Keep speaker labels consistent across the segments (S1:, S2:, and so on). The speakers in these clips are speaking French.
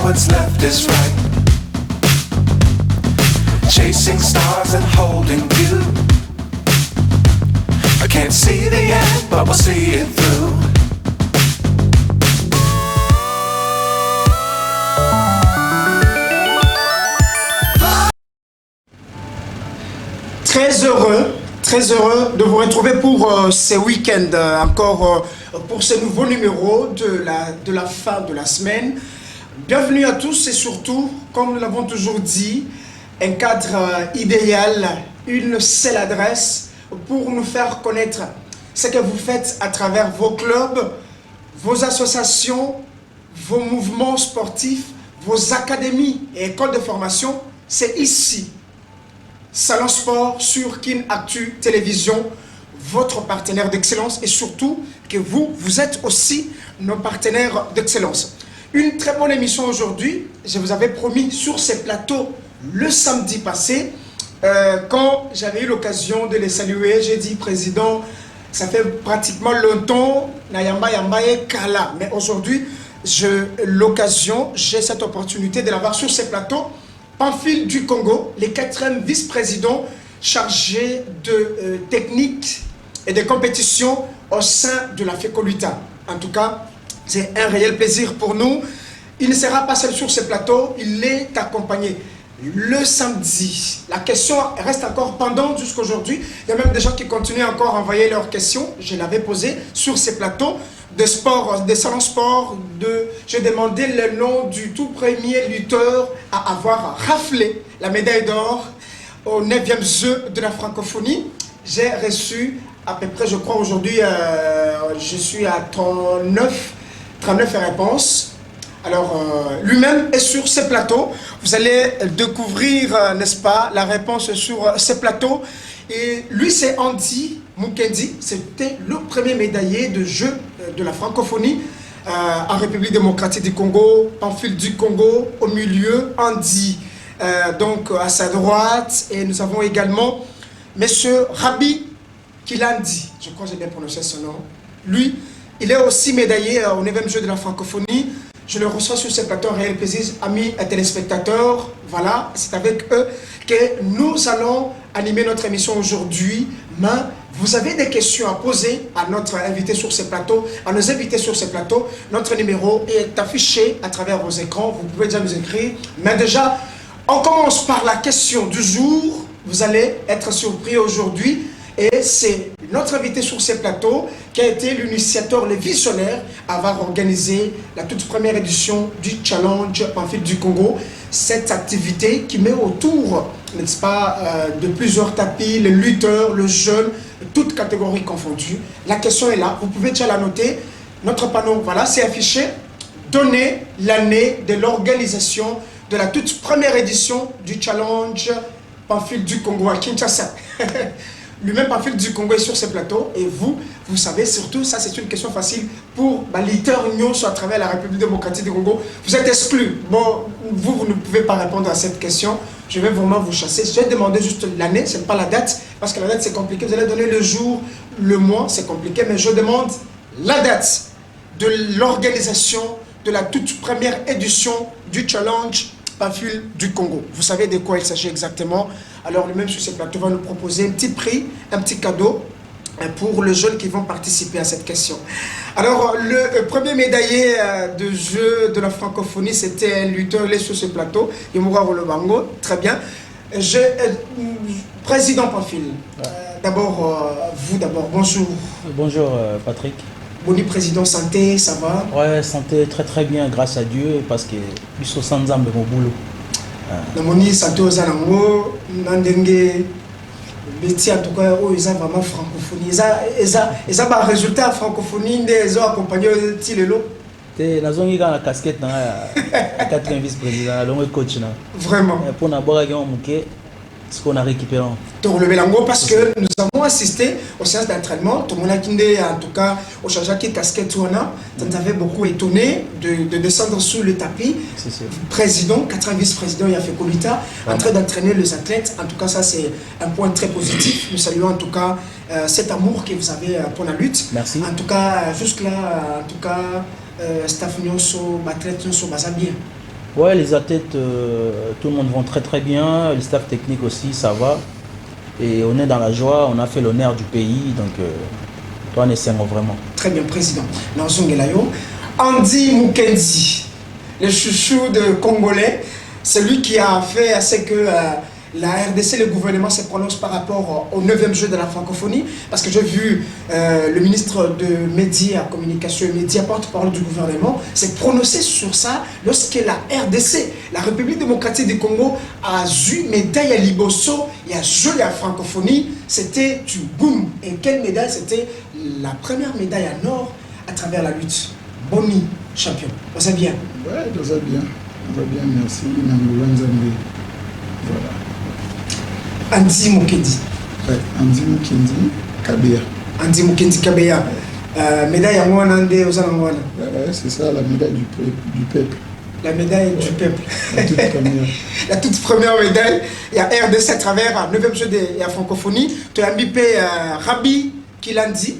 S1: what's left is right. Chasing stars and holding you. I can't see the end, but we'll see it through.
S2: Très heureux de vous retrouver pour ce week-end, encore pour ce nouveau numéro de la fin de la semaine. Bienvenue à tous et surtout, comme nous l'avons toujours dit, un cadre idéal, une seule adresse pour nous faire connaître ce que vous faites à travers vos clubs, vos associations, vos mouvements sportifs, vos académies et écoles de formation. C'est ici. Salon Sport sur Kin Actu Télévision, votre partenaire d'excellence et surtout que vous êtes aussi nos partenaires d'excellence. Une très bonne émission aujourd'hui. Je vous avais promis sur ces plateaux le samedi passé, quand j'avais eu l'occasion de les saluer, j'ai dit président, ça fait pratiquement longtemps, Nayamba Yamba et Kala, mais aujourd'hui j'ai cette opportunité de l'avoir sur ces plateaux. Pamphile du Congo, le 4e vice-président chargé de technique et de compétition au sein de la FECOLUTA. En tout cas, c'est un réel plaisir pour nous. Il ne sera pas seul sur ce plateau, il est accompagné. Le samedi, la question reste encore pendante jusqu'aujourd'hui. Il y a même des gens qui continuent encore à envoyer leurs questions. Je l'avais posé sur ces plateaux de sport, de salon sport. J'ai demandé le nom du tout premier lutteur à avoir raflé la médaille d'or au 9e jeu de la francophonie. J'ai reçu à peu près, je crois aujourd'hui, je suis à 39 réponses. Alors, lui-même est sur ce plateau. Vous allez découvrir, n'est-ce pas, la réponse sur ce plateau. Et lui, c'est Andy Mukendi. C'était le premier médaillé de jeu de la francophonie en République démocratique du Congo, Pamphile du Congo, au milieu, Andy, donc à sa droite. Et nous avons également Monsieur Rabi Kilandi. Je crois que j'ai bien prononcé son nom. Lui, il est aussi médaillé au 9e jeu de la francophonie. Je le reçois sur ce plateau, réel plaisir, amis et téléspectateurs. Voilà, c'est avec eux que nous allons animer notre émission aujourd'hui. Mais vous avez des questions à poser à notre invité sur ce plateau, à nos invités sur ce plateau. Notre numéro est affiché à travers vos écrans. Vous pouvez déjà nous écrire. Mais déjà, on commence par la question du jour. Vous allez être surpris aujourd'hui. Et c'est notre invité sur ce plateau qui a été l'initiateur, le visionnaire, à avoir organisé la toute première édition du Challenge Pamphile du Congo. Cette activité qui met autour, n'est-ce pas, de plusieurs tapis, les lutteurs, le jeune, toutes catégories confondues. La question est là, vous pouvez déjà la noter. Notre panneau, voilà, c'est affiché. Donnez l'année de l'organisation de la toute première édition du Challenge Pamphile du Congo à Kinshasa. Lui-même, Pamphile du Congo est sur ce plateau. Et vous savez surtout, ça c'est une question facile pour Liter Nyos à travers la République démocratique du Congo. Vous êtes exclus. Bon, vous ne pouvez pas répondre à cette question. Je vais vraiment vous chasser. Je vais demander juste l'année, ce n'est pas la date. Parce que la date c'est compliqué. Vous allez donner le jour, le mois, c'est compliqué. Mais je demande la date de l'organisation de la toute première édition du Challenge Pamphile du Congo. Vous savez de quoi il s'agit exactement. Alors lui-même sur ce plateau va nous proposer un petit prix, un petit cadeau pour les jeunes qui vont participer à cette question. Alors le premier médaillé de jeu de la francophonie, c'était un lutteur, il est sur ce plateau, Yemura Rolobango, très bien. Président Pamphile, d'abord vous d'abord, bonjour.
S3: Bonjour Patrick.
S2: Boni président, santé, ça va?
S3: Ouais, santé très bien, grâce à Dieu, parce que plus de 100 ans de mon boulot.
S2: Namoni santé aux Alango, Nandenge, métier en tout cas, ils ont vraiment francophonie. Ils ont un résultat francophonie, ils ont accompagné Tilelo.
S3: Ils ont eu la casquette dans la 4e vice-président, le coach.
S2: Vraiment.
S3: Pour n'avoir ce qu'on a récupéré.
S2: Parce que nous avons assisté aux séances d'entraînement. Tout le monde a en tout cas au changement qui casquette. Ça nous avait beaucoup étonné de descendre sous le tapis. Président, 4 vice-président, il a fait FECOLUTA, en train d'entraîner les athlètes. En tout cas, ça c'est un point très positif. Nous saluons en tout cas cet amour que vous avez pour la lutte.
S3: Merci.
S2: En tout cas, jusque là, staff Nyonso, athlète Nyonso, ça bien.
S3: Ouais, les athlètes, tout le monde vont très très bien, le staff technique aussi, ça va. Et on est dans la joie, on a fait l'honneur du pays, donc toi, on est vraiment.
S2: Très bien, président. Andy Mukendi, le chouchou de Congolais, c'est lui qui a fait à ce que la RDC, le gouvernement se prononce par rapport au 9e jeu de la francophonie, parce que j'ai vu le ministre de Médias, Communication et Médias, porte-parole du gouvernement, s'est prononcé sur ça lorsque la RDC, la République démocratique du Congo, a eu médaille à Liboso et a joué la francophonie. C'était du boom. Et quelle médaille? C'était la première médaille en or à travers la lutte. Boni, champion. On sait bien.
S4: Oui, on sait bien. On va bien, merci. Voilà.
S2: Andy Mukendi.
S4: Ouais, Andy Mukendi, Kabea.
S2: Andy Mukendi Kabea. Médaille à Mwanande aux Anangwana.
S4: Ouais, c'est ça, la médaille du peuple.
S2: La médaille du peuple.
S4: La toute première.
S2: La toute première médaille. Il y a RDC à travers le 9e jeu de la francophonie. Tu as mis Rabi Kilandi.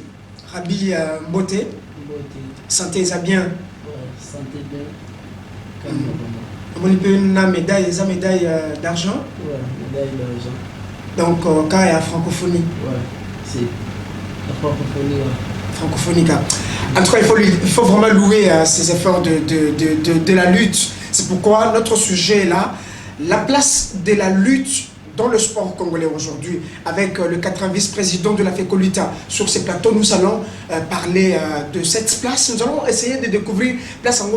S2: Rabi Mbote. Santé, ça bien.
S5: Ouais, santé bien.
S2: On a une médaille d'argent.
S5: Ouais, médaille d'argent.
S2: Donc, quand il y a francophonie.
S5: Ouais, c'est la francophonie. Ouais.
S2: Francophonie. En tout cas, il faut vraiment louer ces efforts de la lutte. C'est pourquoi notre sujet est là. La place de la lutte dans le sport congolais aujourd'hui, avec le 80 vice-président de la FECOLUTA. Sur ces plateaux, nous allons parler de cette place. Nous allons essayer de découvrir place en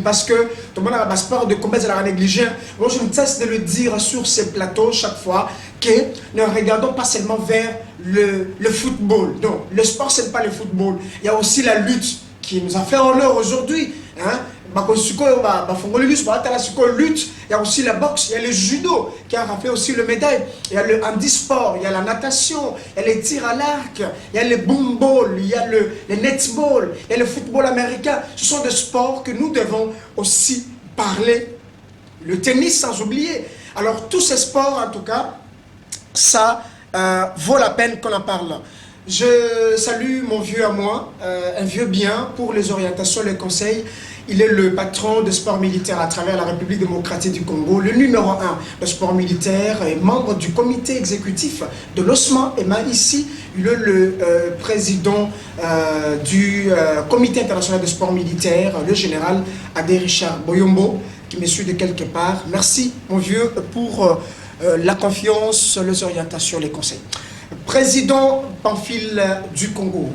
S2: parce que tout le monde a un sport de combat de la négligée. Moi, je ne cesse de le dire sur ces plateaux chaque fois que ne regardons pas seulement vers le football. Non, le sport, ce n'est pas le football. Il y a aussi la lutte qui nous a fait honneur aujourd'hui. Hein? Il y a aussi la boxe, il y a le judo qui a rappelé aussi le médaille, il y a le handisport, il y a la natation, il y a les tirs à l'arc, il y a le boom ball, il y a le netball, il y a le football américain. Ce sont des sports que nous devons aussi parler. Le tennis sans oublier. Alors tous ces sports en tout cas, ça vaut la peine qu'on en parle. Je salue mon vieux à moi, un vieux bien pour les orientations, les conseils. Il est le patron de sport militaire à travers la République démocratique du Congo, le numéro 1 de sport militaire et membre du comité exécutif de l'OSMA. Et ici, il est le président du comité international de sport militaire, le général Adé Richard Boyombo, qui me suit de quelque part. Merci, mon vieux, pour la confiance, les orientations, les conseils. Président Pamphile du Congo,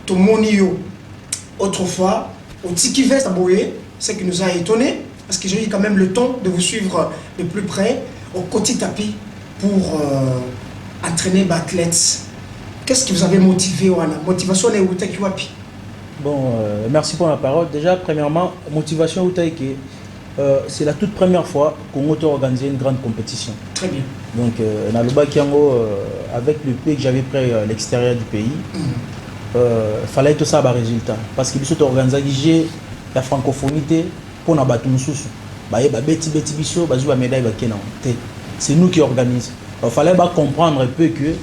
S2: Tomonio, autrefois, au Tiki Vest à Boé, ce qui nous a étonné, parce que j'ai eu quand même le temps de vous suivre de plus près, au côté tapis, pour entraîner les athlètes. Qu'est-ce qui vous avait motivé, Wana? Motivation est où t'es wapi?
S3: Bon, merci pour la parole. Déjà, premièrement, motivation Outaïke, c'est la toute première fois qu'on a organisé une grande compétition.
S2: Très bien.
S3: Donc, Naloba Kiango, avec le pays que j'avais pris à l'extérieur du pays, fallait tout ça à résultat. Parce que nous avons organisé la francophonie pour nous battre. C'est nous qui organisons. Il fallait comprendre un peu que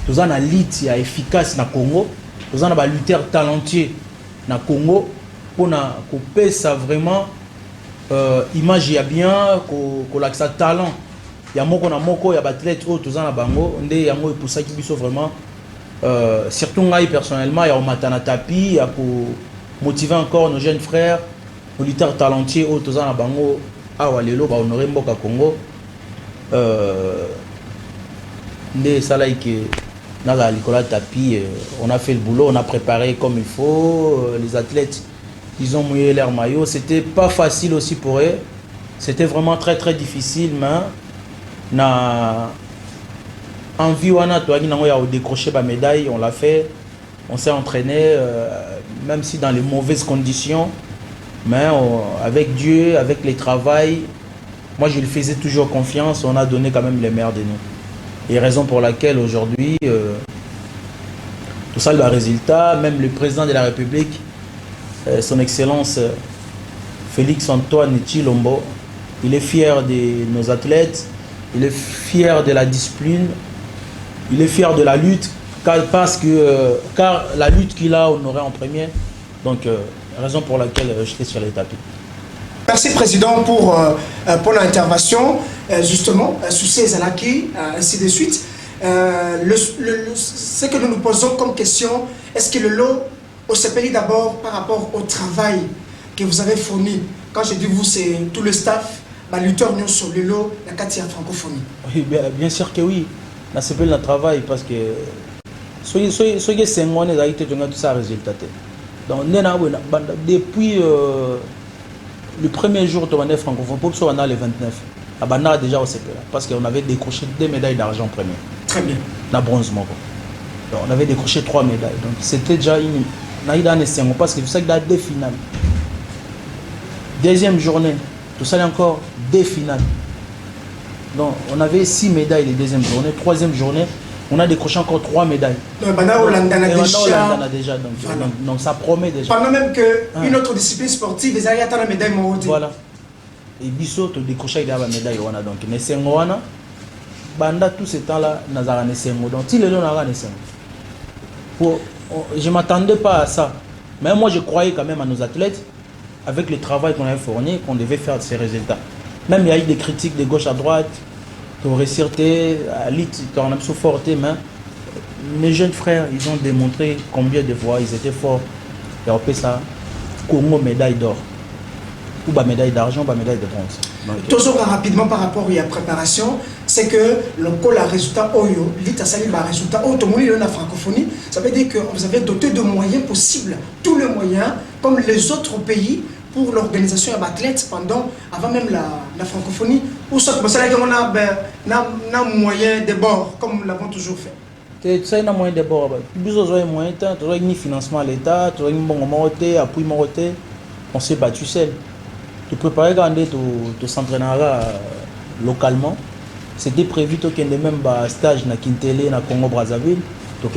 S3: nous avons une lutte efficace dans le Congo, nous avons un lutteur talentueux dans le Congo pour que ça vraiment image il y a bien que ça talent. Il y a moko il y a athlètes tous en bango ndé il y a pour ça qui biso vraiment surtout moi personnellement il y a matana tapis pour motiver encore nos jeunes frères nos lutteurs talentueux tous en bango awa lelo ba honorer mboka Congo ndé ça là que dans la Nicolas tapis on a fait le boulot, on a préparé comme il faut, les athlètes ils ont mouillé leur maillot, c'était pas facile aussi pour eux, c'était vraiment très très difficile, mais na envie wana to ani nango décrocher la médaille, on l'a fait, on s'est entraîné même si dans les mauvaises conditions, mais avec Dieu, avec les travail, moi je lui faisais toujours confiance, on a donné quand même les meilleurs de nous. Et raison pour laquelle aujourd'hui tout ça le résultat, même le président de la République, son excellence Félix Antoine Tshilombo, il est fier de nos athlètes, il est fier de la discipline, il est fier de la lutte, car la lutte qu'il a honorée en premier, Donc, raison pour laquelle j'étais sur les tapis.
S2: Merci Président pour l'intervention, justement, sur ces alaki, ainsi de suite. Ce que nous nous posons comme question, est-ce que le lot au CPI d'abord par rapport au travail que vous avez fourni? Quand je dis vous, c'est tout le staff, lutteur sur le lot, la Katia francophonie. Oui,
S3: bien sûr que oui. On CPI le travail parce que ceux qui sont en train de tout ça résultat. Donc, depuis le premier jour de la francophone, pour le 29, on a déjà au CPI parce qu'on avait décroché 2 médailles d'argent première.
S2: Très bien.
S3: La bronze, donc, on avait décroché 3 médailles. Donc, c'était déjà une. Parce que tout ça, il y a 2 finales. Deuxième journée, tout ça, il y a encore 2 finales. Donc, on avait 6 médailles les deuxième journée. Troisième journée, on a décroché encore 3 médailles.
S2: Donc, déjà.
S3: Donc, ça promet déjà.
S2: Pendant même qu'une autre discipline sportive, ils arrivent à la médaille Morodi.
S3: Voilà. Et Bissot, tu décroché la médaille. Donc, Nessengoana, pendant tout ce temps-là, on a Nessengo. Donc, il est là, on a Nessengo. Je ne m'attendais pas à ça. Mais moi, je croyais quand même à nos athlètes, avec le travail qu'on avait fourni, qu'on devait faire de ces résultats. Même il y a eu des critiques de gauche à droite, pour réussir, à l'IT, on a fort, mais mes jeunes frères, ils ont démontré combien de fois ils étaient forts. Et on peut ça, Congo médaille d'or, ou médaille d'argent, médaille de bronze.
S2: Toujours rapidement par rapport à la préparation, c'est que le résultat Oyo, l'IT a sali le résultat Oyo, tout le monde est en francophonie, ça veut dire que vous avez doté de moyens possibles, tous les moyens, comme les autres pays, pour l'organisation d'athlètes avant même la francophonie, ou soit on a moyen de bord, comme nous l'avons toujours fait.
S3: Ça, il y a moyen de bord. Plus de moyens, tu as un financement à l'État, tu as un bon appui, on s'est battu seul. Tu préparais quand tu s'entraîneras localement. C'était prévu qu'il y ait même un stage dans Kintele, dans Congo Brazzaville. Tu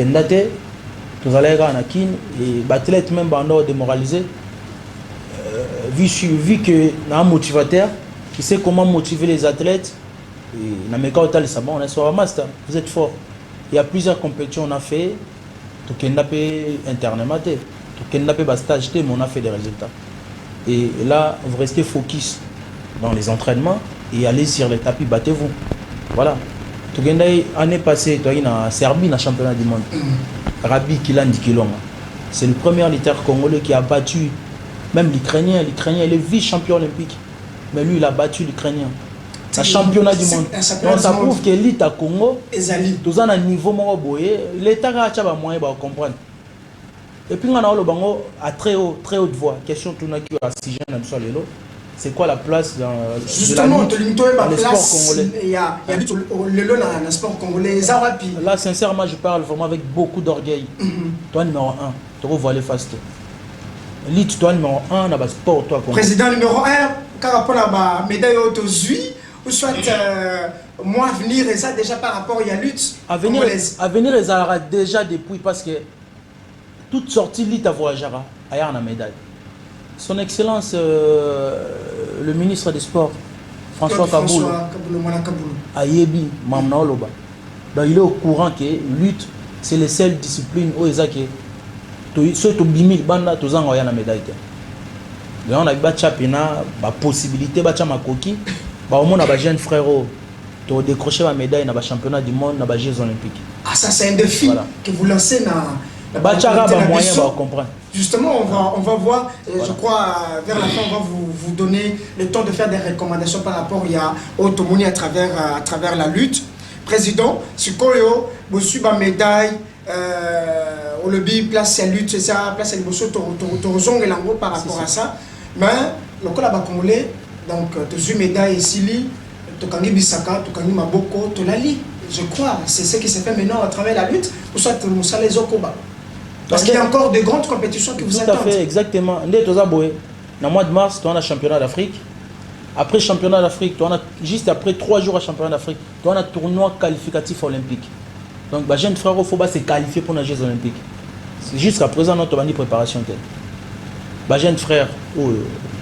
S3: allais à Kin et l'athlète même démoralisé. Vu que un motivateur qui sait comment motiver les athlètes, on est sur un master, vous êtes fort. Il y a plusieurs compétitions qu'on a fait, tout internement, tout stage, mais on a fait des résultats. Et là, vous restez focus dans les entraînements et allez sur les tapis, battez-vous. Voilà. L'année passée, tu es en Serbie, dans le championnat du monde. Rabi Kilan Dikilonga. C'est le premier lutteur congolais qui a battu même l'Ukrainien. L'Ukrainien, il est vice-champion olympique. Mais lui, il a battu l'Ukrainien. C'est un championnat du monde. Donc ça prouve que l'État Congo, tous un niveau l'État a moyen de comprendre. Et puis on a le bango à très haute voix. Question tout qui a 6 jeunes sur les lots. C'est quoi la place dans
S2: justement
S3: dans le sport congolais?
S2: Il y a le lot dans le sport congolais.
S3: Là, sincèrement, je parle vraiment avec beaucoup d'orgueil. Toi, numéro 1, tu revois les fastes. L'IT, toi, numéro 1, dans le sport, toi, Congo.
S2: Président numéro 1, par rapport à la médaille autosuie, ou soit moi, venir et ça déjà par rapport à la lutte congolaise.
S3: À venir, ils aura déjà depuis parce que toute sortie l'IT à voyagera, ailleurs en médaille. Son Excellence, le ministre des Sports, François Kaboulou, Ayebi, Mamna Oloba. Donc il est au courant que lutte, c'est les seules disciplines où ils ont ceux qui bimi banda tous en la médaille. Donc on a battu pena, la possibilité battu makoki, au moins on a jeune frère to décrocher la médaille dans le championnat du monde, dans les Jeux olympiques.
S2: Ah ça c'est un défi que vous lancez dans
S3: comprendre.
S2: Justement, on va voir, je crois, vers la fin, on va vous donner le temps de faire des recommandations par rapport au Tomoni à travers la lutte. Président, Sikoyo, Bosuba médaille, Olobi, place à lutte, c'est ça, place à l'Ibosso, Torozong et Lango par rapport à ça. Mais, le cas là-bas congolais, donc, tu as médaille ici, tu as Bisaka, tu as Maboko, tu as Lali. Je crois, c'est ce qui se fait maintenant à travers la lutte, pour ça, tu as les Okoba. Parce qu'il y a encore de grandes compétitions qui vous attendent.
S3: Tout à fait, exactement. Dans le mois de mars, tu as un championnat d'Afrique. Après le championnat d'Afrique, juste après 3 jours à championnat d'Afrique, tu as un tournoi qualificatif olympique. Donc, les jeunes frères, il faut se qualifier pour les Jeux olympiques. Jusqu'à présent, notre préparation. Les jeunes frères,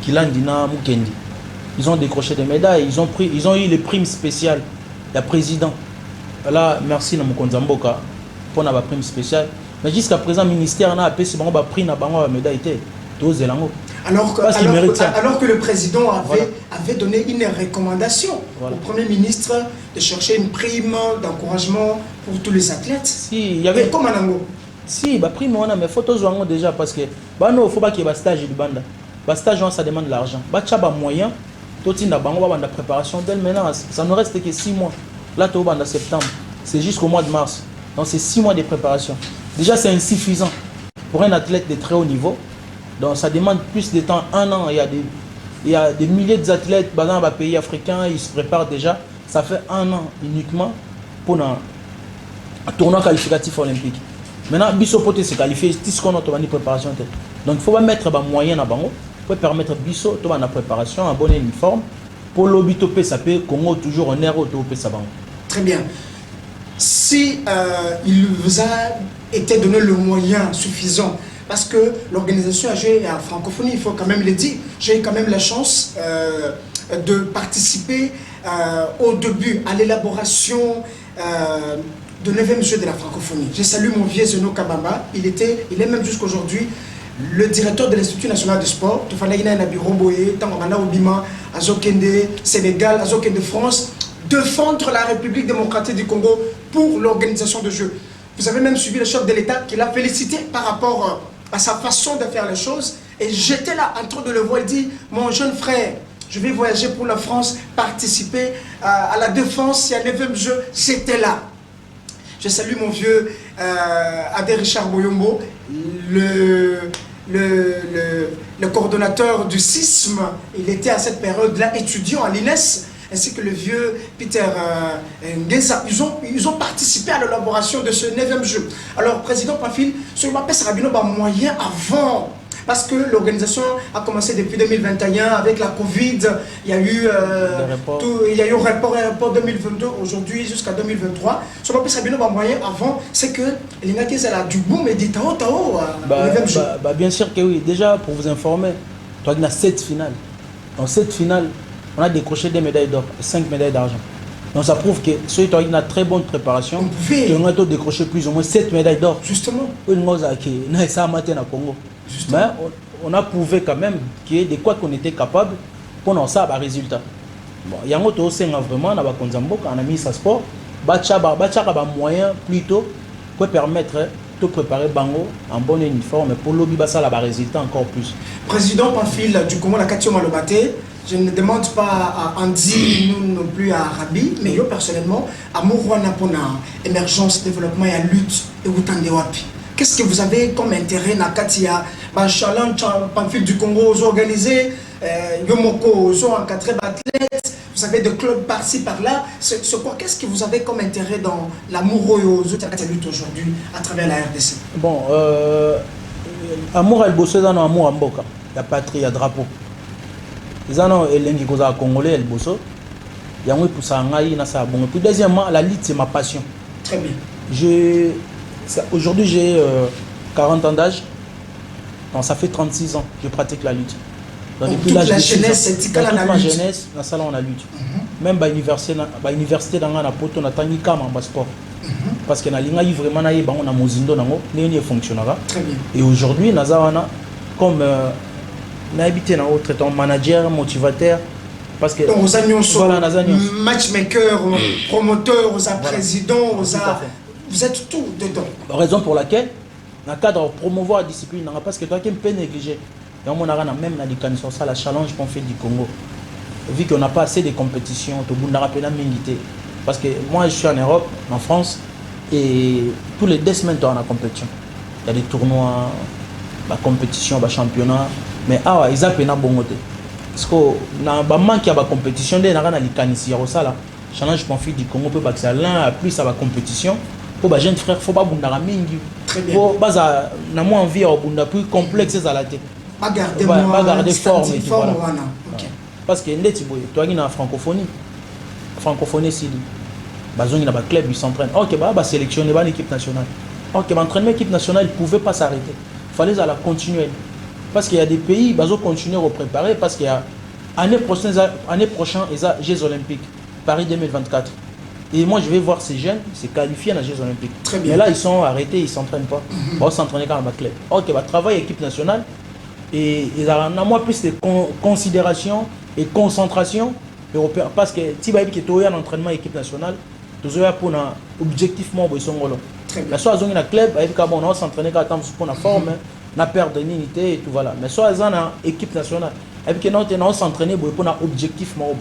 S3: Kilandina, Mukendi, ils ont décroché des médailles, ils ont eu les primes spéciales. Le président. Là, merci à Mukonzamboka pour la prime spéciale. Mais jusqu'à présent, le ministère n'a pas pris la médaille.
S2: Alors que,
S3: Parce qu'il mérite ça.
S2: alors que le président avait,
S3: Voilà.
S2: avait donné une recommandation
S3: Voilà.
S2: au Premier ministre de chercher une prime d'encouragement pour tous les athlètes.
S3: Si, il y avait...
S2: Et comme Anango.
S3: Si, bah prime, on a mes photos déjà parce que bah non, faut pas qu'il y ait un stage du banda. Bah stage, ça demande de l'argent. Bah tu as moyen, tout il y a la préparation d'elle maintenant, ça ne reste que 6 mois. Là, tu es en septembre, c'est jusqu'au mois de mars. Donc c'est 6 mois de préparation. Déjà, c'est insuffisant pour un athlète de très haut niveau. Donc ça demande plus de temps, 1 an. Il y a des milliers d'athlètes dans les pays africains, ils se préparent déjà. Ça fait 1 an uniquement pour un tournoi qualificatif olympique. Maintenant, Bisso peut se qualifier, c'est ce qu'on a une préparation. Donc il faut pas mettre des moyens à bango pour permettre Bisso de la préparation, un bon uniforme. Pour l'obitopé, ça peut Congo toujours en air autopé ça bango.
S2: Très bien. Si il vous a été donné le moyen suffisant, parce que l'organisation a joué à francophonie, il faut quand même le dire, j'ai eu quand même la chance de participer au début à l'élaboration de 9e jeu de la francophonie. Je salue mon vieux Zeno Kabamba, il est même jusqu'aujourd'hui le directeur de l'Institut national de sport. Il fallait qu'il y ait un bureau boyé, Tangamana Obima, Azokende, Sénégal, Azokende France, défendre la République démocratique du Congo pour l'organisation de jeux. Vous avez même suivi le chef de l'État qui l'a félicité par rapport à sa façon de faire les choses. Et j'étais là en train de le voir, il dit, mon jeune frère, je vais voyager pour la France, participer à la défense, il y a 9e jeu, j'étais là. Je salue mon vieux Adé Richard Boyombo, le coordonnateur du CISM. Il était à cette période-là étudiant à l'INES, ainsi que le vieux Peter Ngeza. Ils ont participé à l'élaboration de ce 9e jeu. Alors, Président Pamphile, ce Mapé Sarabino a moyen avant. Parce que l'organisation a commencé depuis 2021 avec la Covid, il y a eu report 2022 aujourd'hui jusqu'à 2023. Ce qu'on peut savoir moyen avant, c'est que les Nakis a du boom et du tao
S3: bien sûr que oui. Déjà, pour vous informer, tu as 7 finales. Dans cette finale, on a décroché des médailles d'or et 5 médailles d'argent. Donc ça prouve que ceux qui ont une très bonne préparation, tu as décroché plus ou moins 7 médailles d'or.
S2: Justement.
S3: Mais on a prouvé quand même qu'il y a de quoi qu'on était capable pour ça un résultat. Bon, il y a vraiment dans la mise à sport, moyen plutôt pour permettre de préparer Bango en bon uniforme pour l'objet de résultat encore plus.
S2: Président Pamphile du Congo, la Katio Malobate, je ne demande pas à Andy, nous non plus à Rabi, mais yo personnellement, à Mourwana pour l'émergence, développement et la lutte et Wutande Wapi. Qu'est-ce que vous avez comme intérêt dans Katia, challenge Pamphile du Congo, vous organisez, Yomoko, vous encadrez athlètes, vous avez des clubs par-ci par-là. C'est quoi? Qu'est-ce que vous avez comme intérêt dans l'amour de la lutte aujourd'hui à travers la RDC?
S3: Bon, amour elle bosse dans l'amour en boca, la patrie, il y a drapeau. Ils ont elengi koza congolais elle bosse. Il y a un pour ça na ça bon. Puis deuxièmement, la lutte c'est ma passion.
S2: Très bien.
S3: Aujourd'hui j'ai 40 ans d'âge. Donc ça fait 36 ans que je pratique la lutte.
S2: Donc depuis l'âge de 6 ans,
S3: dans toute ma jeunesse, dans salon on a lutte. Même à l'université dans la poto on a tangi kama en sport. Parce que na linga yi vraiment na yeba on a mozindo nango nini fonctionnera.
S2: Très bien.
S3: Et aujourd'hui nazawana comme na habité na autre ton manager, motivateur parce que
S2: donc
S3: voilà,
S2: matchmaker, promoteur, président, vous êtes tout dedans.
S3: Raison pour laquelle dans le cadre de promouvoir la discipline parce que toi qui peut négliger. Et on a même sur ça la challenge qu'on fait du Congo. Vu qu'on n'a pas assez de compétitions, parce que moi je suis en Europe, en France, et tous les 2 semaines on a compétition. Il y a des tournois, la compétition, le championnat, mais ils ont pas bon côté. Parce que dans le manque de compétition, il y a la challenge qu'on fait du Congo peut passer l'un plus à la compétition. Pour les jeunes frères, il ne faut pas bundara mingi.
S2: Très bien.
S3: Pour na moins envie à bunda plus complexe à la tête.
S2: Pas garder
S3: forme et
S2: voilà.
S3: Okay. Parce que toi qui es en francophonie c'est bazongi na ba club ils s'entraînent. OK ba sélectionner l'équipe nationale. OK entraîner l'équipe nationale ne pouvait pas s'arrêter. Il fallait la continuer. Parce qu'il y a des pays bazo continuer à préparer parce qu'il y a année prochaine les Jeux olympiques Paris 2024. Et moi, je vais voir ces jeunes se qualifier dans les Jeux Olympiques.
S2: Très bien.
S3: Mais là, ils sont arrêtés, ils ne s'entraînent pas. On va s'entraîner quand même à club. Ok, bah, travail équipe nationale. Et ils ont moins plus de considération et concentration européenne. Parce que si vous avez un entraînement équipe nationale, vous avez pour un objectivement
S2: Très bien.
S3: mais soit ils ont un club, on va s'entraîner quand on a forme, on a perte d'unité et tout voilà. Mais soit ils ont une équipe nationale, et puis on va s'entraîner pour un objectivement.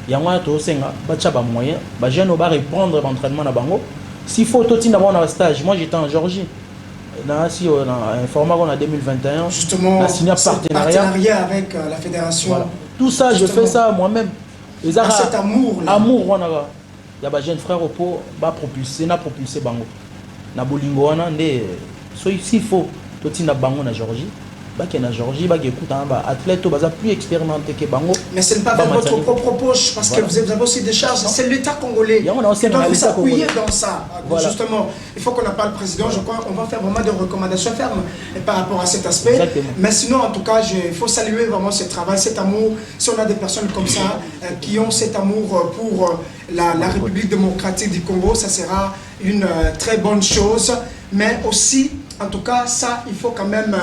S3: Il y a un moyen, les jeunes vont reprendre l'entraînement à Bango. S'il faut tout d'abord dans le stage, moi j'étais en Géorgie. On a un format en 2021.
S2: Justement,
S3: on a signé un
S2: partenariat avec la fédération.
S3: Voilà. Tout ça, je fais ça moi-même.
S2: Cet amour là.
S3: Amour, il y a des jeunes frères au pot, propulser Bango. Na bolingo s'il faut tout na Bango na Géorgie. En Géorgie, écoute, athlète plus expérimenté que Bango.
S2: Mais ce n'est pas votre propre poche, parce que vous avez aussi des charges. C'est l'État congolais qui doit vous appuyer dans ça. Voilà. Justement, il faut qu'on en parle, président. Je crois qu'on va faire vraiment des recommandations fermes par rapport à cet aspect.
S3: Exactement.
S2: Mais sinon, en tout cas, il faut saluer vraiment ce travail, cet amour. Si on a des personnes comme ça qui ont cet amour pour la République démocratique du Congo, ça sera une très bonne chose. Mais aussi, en tout cas, ça, il faut quand même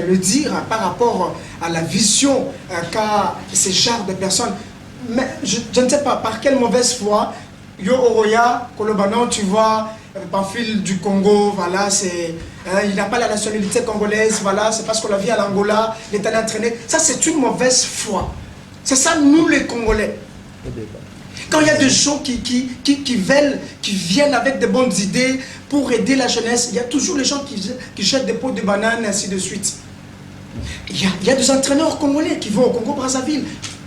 S2: le dire par rapport à la vision qu'a ces genres de personnes. Mais je ne sais pas par quelle mauvaise foi, Yo Oroya, Kolobanon, tu vois, Pamphile du Congo, voilà, il n'a pas la nationalité congolaise, voilà, c'est parce qu'on l'a vu à l'Angola, il est allé entraîner. Ça, c'est une mauvaise foi. C'est ça, nous les Congolais. Quand il y a des gens qui veulent, qui viennent avec de bonnes idées pour aider la jeunesse, il y a toujours les gens qui jettent des pots de bananes, ainsi de suite. Il y a des entraîneurs congolais qui vont au Congo-Brazzaville.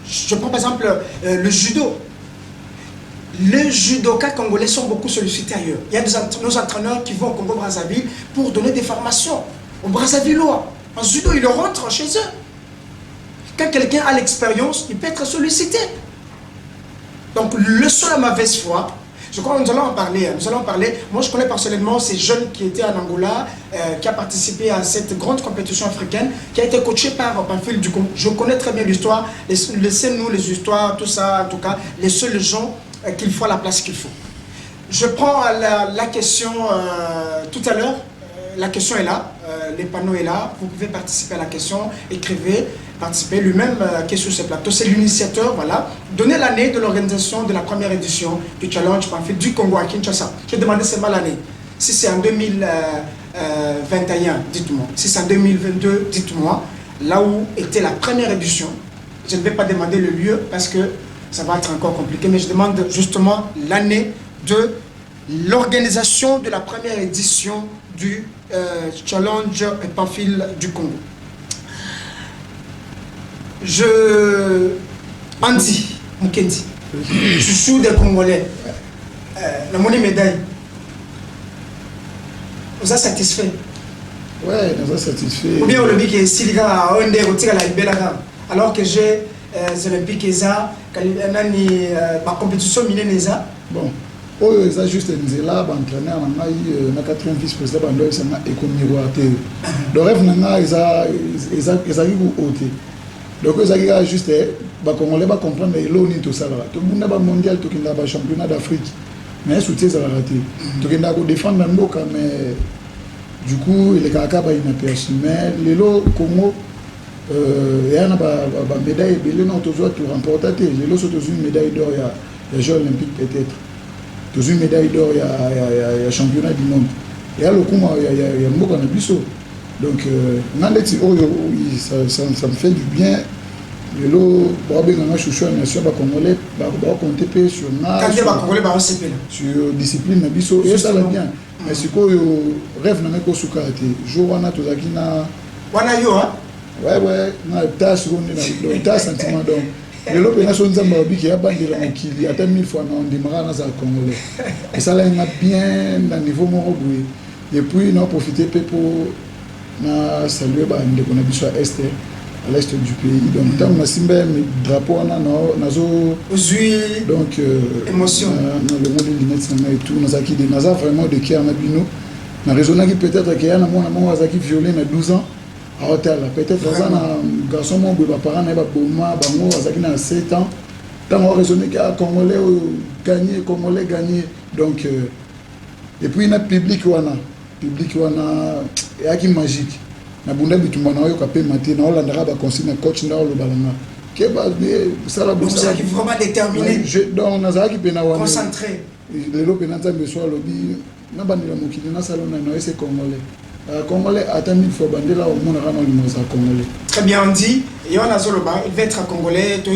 S2: Je prends par exemple le judo. Les judokas congolais sont beaucoup sollicités ailleurs. Il y a nos entraîneurs qui vont au Congo-Brazzaville pour donner des formations aux Brazzavillois. En judo, ils rentrent chez eux. Quand quelqu'un a l'expérience, il peut être sollicité. Donc, le seul à mauvaise foi, je crois que nous allons en parler. Moi, je connais personnellement ces jeunes qui étaient en Angola, qui a participé à cette grande compétition africaine, qui a été coaché par Pamphile du Congo. Je connais très bien l'histoire. Laissez-nous les histoires, tout ça, en tout cas, laissez les gens qu'il faut à la place qu'il faut. Je prends la question tout à l'heure. La question est là, les panneaux est là. Vous pouvez participer à la question, écrivez, participez. Lui-même qui est sur ce plateau, c'est l'initiateur, voilà. Donnez l'année de l'organisation de la première édition du Challenge Pamphile du Congo à Kinshasa. Je vais demander seulement l'année. Si c'est en 2021, dites-moi. Si c'est en 2022, dites-moi. Là où était la première édition. Je ne vais pas demander le lieu parce que ça va être encore compliqué, mais je demande justement l'année de l'organisation de la première édition du Challenge Pamphile du Congo. Andy Mukendi, chouchou des Congolais, la monnaie médaille, vous êtes satisfait?
S4: Ouais, nous sommes satisfaits.
S2: Ou bien on le dit que si les gars ont des retours à la Libéra, alors que j'ai les Olympiques et ça, ma compétition minée et ça.
S4: Bon. Oh, ils ont juste là, entraîner en 80 vice-président, ils ont éco-miroité. Le rêve, ils ont eu. Donc, ils ont juste, les Congolais vont comprendre que l'eau n'est tout ça. Tout le monde mondial, tout le monde a championnat d'Afrique. Mais ils soutient ça raté. Tout le monde a défendre le Mboka, mais du coup, il est capable d'inaperçu. Mais les lots Congo, il y a une médaille, il y a une médaille d'or, il y a les Jeux Olympiques peut-être. Toujours une médaille d'or, il y a championnat du monde. Et là, le coup, il y a un mot qu'on a vu ça. Donc, ça me fait du bien. Et là, je suis un nation congolais, compter sur discipline, et ça va bien. Mais c'est quoi le rêve de me souka jour on a tout ça qui n'a. Ouais, na tâche on est dans tâche sentiment donc. Les lobes nations Zambie qui a bandé la mokili à 1000 fois on démarre dans un congolais. Et ça là il a bien dans niveau morobui. Et puis on a profité pour na saluer ba ndeko na biso à est à l'est du pays. Donc tant on a simbe drapeau on a nazo donc
S2: émotion
S4: dans le monde de l'inet et tout nous a qui des nasa vraiment de qui en a bino. Na raisonner qui peut-être qu'il y a un moment qui violé na 12 ans. Peut-être que un garçon, mon parent, 7 ans, Tant on a raisonné que Congolais gagné. Donc, et puis, il y a un public qui magique. Na bunda bitumba na yo kapé maté na Hollande ba consigne coach na lo balanga. Que ba ça la
S2: donc c'est qui vraiment déterminé.
S4: Donc na qui pena wana.
S2: Concentré.
S4: Le lo pena nzambe so lobi na bandela mokili na salon na ese congolais. Congolais attend mille fois bandela au monde rana limosa congolais.
S2: Très bien dit. Yohana Zoloba, il va être congolais, tu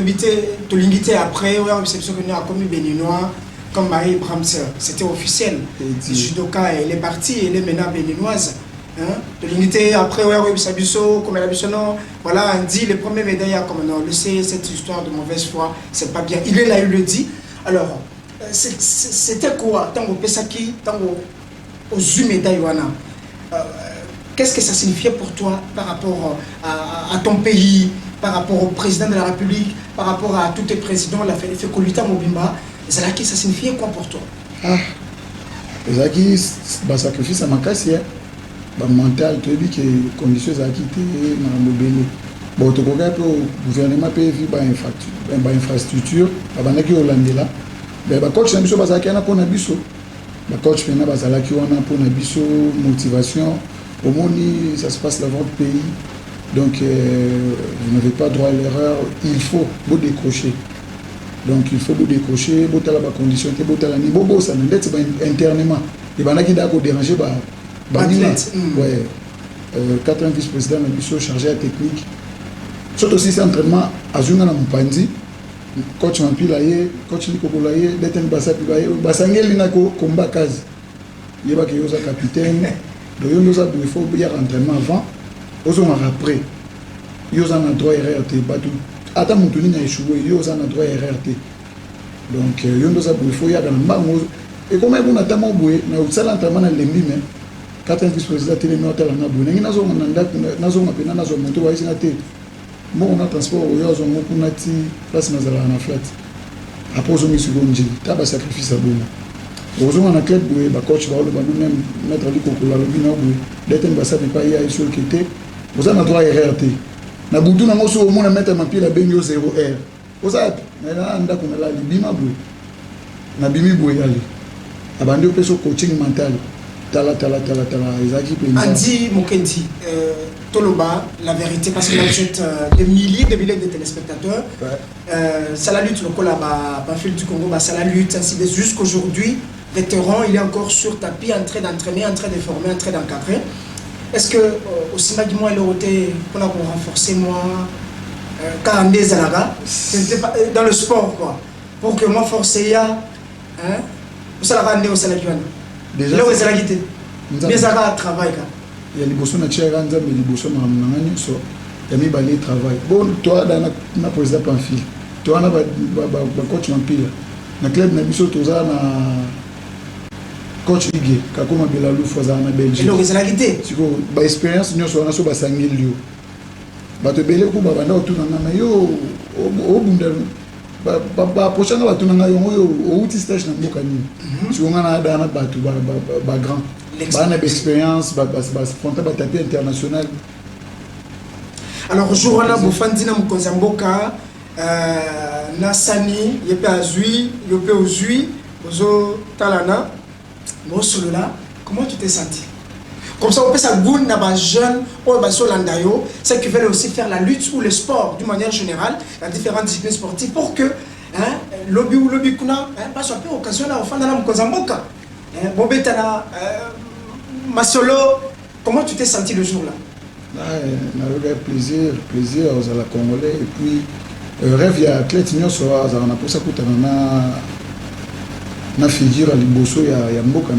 S2: l'invité après, ouais, réception que nous avons commis béninois comme Marie Bramser. C'était officiel. Le judoka, elle est partie, elle est maintenant béninoise. Hein? De l'unité après, ouais, Sabiso, comme elle a dit, non, voilà, on dit les premiers médailles, comme non, le sait, cette histoire de mauvaise foi, c'est pas bien. Il est là, il le dit. Alors, c'était quoi, tant au Pesaki, tant aux 8 médailles, qu'est-ce que ça signifiait pour toi par rapport à ton pays, par rapport au président de la République, par rapport à tous tes présidents, la fait Kolita Mobimba, Zalaki, ça signifiait quoi pour toi?
S4: Ah, Zalaki, bah, sacrifice à ma casse, mental, tu as dit que les conditions Zalaki étaient dans le Bénin. Bon, tu regardes le gouvernement peut vivre une infrastructure, il Hollandais là. Mais le coach, c'est un Zalaki pour Nabiso. Le coach, c'est un Zalaki pour Nabiso, motivation. Au monde, ça se passe dans votre pays. Donc, vous n'avez pas droit à l'erreur. Il faut vous décrocher. Donc, il faut vous décrocher. Vous avez la condition, vous avez la niveau. Ça ne l'est pas internement. Et bien, là, qui d'accord déranger, ouais. 4 vice-président, chargé à technique. Surtout aussi, c'est entraînement à Zunga na Mupandi. Coach Mampilaye, coach Nikobolaye, Deten Basapilaye, Basangeli Nako, combat Kazi. Il y a un capitaine. Donc, il faut y avoir un entraînement avant, il faut après. Il y a un droit RRT. Attends, mon tournée a échoué, il y a un droit RRT. Donc, il faut y avoir un entraînement. Et comme on a tellement boué, on a un entraînement dans les mimes. Quand un vice-président a mis un entraînement, il y a un entraînement. Moi, on a transport, il y a un place dans la flat. Après, on a mis sur le jeu. Il y a un sacrifice à bout. Heureusement, on a club, le coach va nous mettre le coco là, le bino, d'être un bassin pas y a sur le quitté. Vous avez un droit à RRT. Na boutou na moso au monde mettre ma pied la benyo 0 R. Vous avez, mais là on a qu'on a là bima boué. Na bimi boué ali. Abandé au peso coaching mental. Tala Isaki Penza.
S2: Andy Mokendi, Toloba, la vérité, parce que là vous êtes des milliers de téléspectateurs. Ça la lutte, le collab à Fil du Congo, ça la lutte, ainsi de jusqu'aujourd'hui. Vétéran, il est encore sur tapis, en train d'entraîner, en train de former, en train d'encadrer. Est-ce que aussi Magimo et Loroté, pour renforcer moi, quand on est dans le sport, quoi, pour que moi forcer, hein, ça la va au Salaguana. Déjà, là où est la guité, mais ça va travailler.
S4: Il y a les bossons à Tchèran, mais les bossons à Managno, il y a mis balai travail. Bon, toi, dans la président Pamphile, toi, on a un coach Mampila. Dans le club, on a mis coach Igé, Kakoma Belalou, Foza, en Belgique.
S2: Et là où est la guité?
S4: C'est quoi, l'expérience, nous sommes sur Basangil. Bah, te belé pour Babanda, autour d'un amayo, au Bundalou. Prochain fois, tu as un stage dans le Bokani. Tu as un grand. L'expérience, un tapis international.
S2: Alors, Jourana Bofandina Mkonzamboka, Nassani, Yepe Azui, Yepe Ozui, Ozo Talana, Mosolola, comment tu t'es senti? Comme ça, on peut s'agoun dans les jeunes, ceux qui veulent aussi faire la lutte ou le sport d'une manière générale, dans différentes disciplines sportives, pour que lobby ou lobby kuna pas soit peu occasionnel au fond de la Mkonzamboka. Bobetana, Masolo, comment tu t'es senti le jour-là?
S4: On a eu plaisir aux la Congolais. Et puis, rêve, il y a athlète, on a pour ça que on a figure à l'Iboso, il y a Mboka.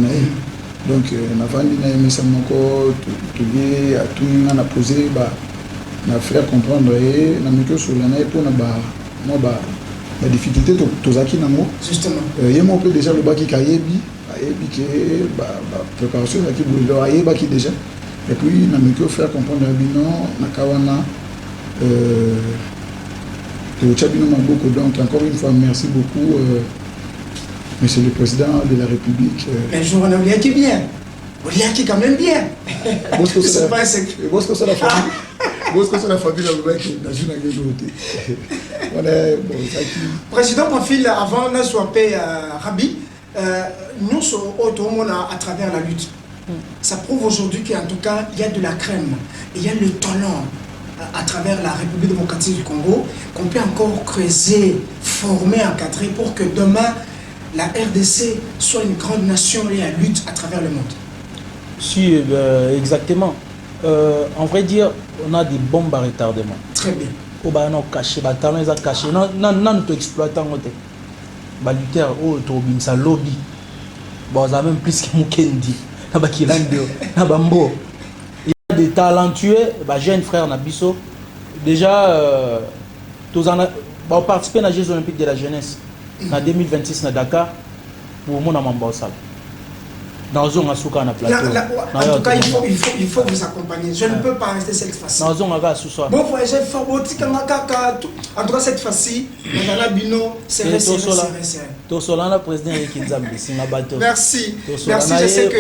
S4: Donc, on a vendu un message encore, on a posé, on a fait comprendre, on a mis que sur l'année pour la difficulté,
S2: justement.
S4: Il y a déjà le bac qui est préparation qui déjà. Et puis, on a mis que faire comprendre à Kawana, donc, encore une fois, merci beaucoup. Monsieur le Président de la République.
S2: Mais je on a qui bien. On a qui quand même bien.
S4: C'est pas un secret. C'est la famille. Parce que c'est la famille qui dans une agriculture. On est bon, ça qui.
S2: Président Profil, avant de swapper Rabi, nous sommes autour à travers la lutte. Ça prouve aujourd'hui qu'en tout cas, il y a de la crème, il y a le talent à travers la République démocratique du Congo, qu'on peut encore creuser, former, encadrer pour que demain, la RDC soit une grande nation et elle lutte à travers le monde.
S3: Si, exactement. En vrai dire, on a des bombes à retardement.
S2: Très bien.
S3: On a caché, les talents ils ont caché. Non, nous exploitons. Les lutteurs, ils ont lobby. Ils ont même plus que Mukendi. Il y a des talentueux, jeunes frères Nabiso. Déjà, on participe à la Jeux olympiques de la jeunesse en 2026 à Dakar pour mon amant Sal. Dans une plateau.
S2: En tout cas, il faut vous accompagner. Je ne peux pas rester cette fois-ci. Bon voyage, en tout cas, cette fois-ci, c'est resté. Merci. Merci, je sais que.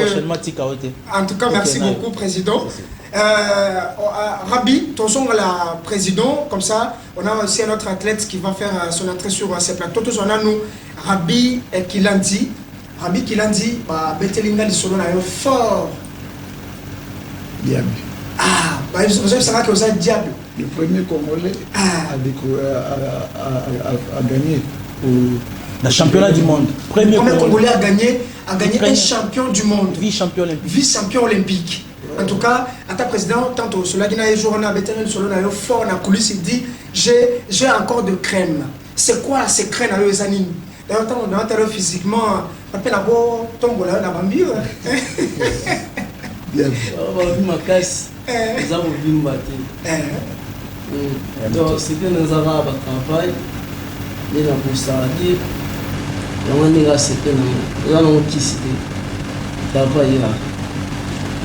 S2: En tout cas, merci beaucoup, Président. Rabi, ton la président, comme ça, on a aussi un autre athlète qui va faire son entrée sur ces plateaux. Tous on a nous, Rabi Kilandi. Rabi Kilandi, Betelinga du Solo fort.
S4: Diable.
S2: Ah, vous savez que vous êtes diable.
S4: Le premier Congolais à gagner
S3: le championnat du monde.
S2: Premier Congolais à gagner un champion du monde.
S3: Vice-champion olympique.
S2: Vice-champion olympique. En tout cas, à ta président, tantôt, cela qui n'a pas joué, on a Betelinga du Solo, on a fort, on a coulisses, il dit j'ai encore de crème. C'est quoi ces crèmes à eux, Zanine? D'ailleurs, on a physiquement, on appelle la voix, tombe là, la bambine.
S5: Bien. On va vivre ma casse. Nous avons vu ma tête. Donc, c'était nous avons un travail. Nous avons pour ça dire. Nous avons c'était nous avons qui c'était. Travail là.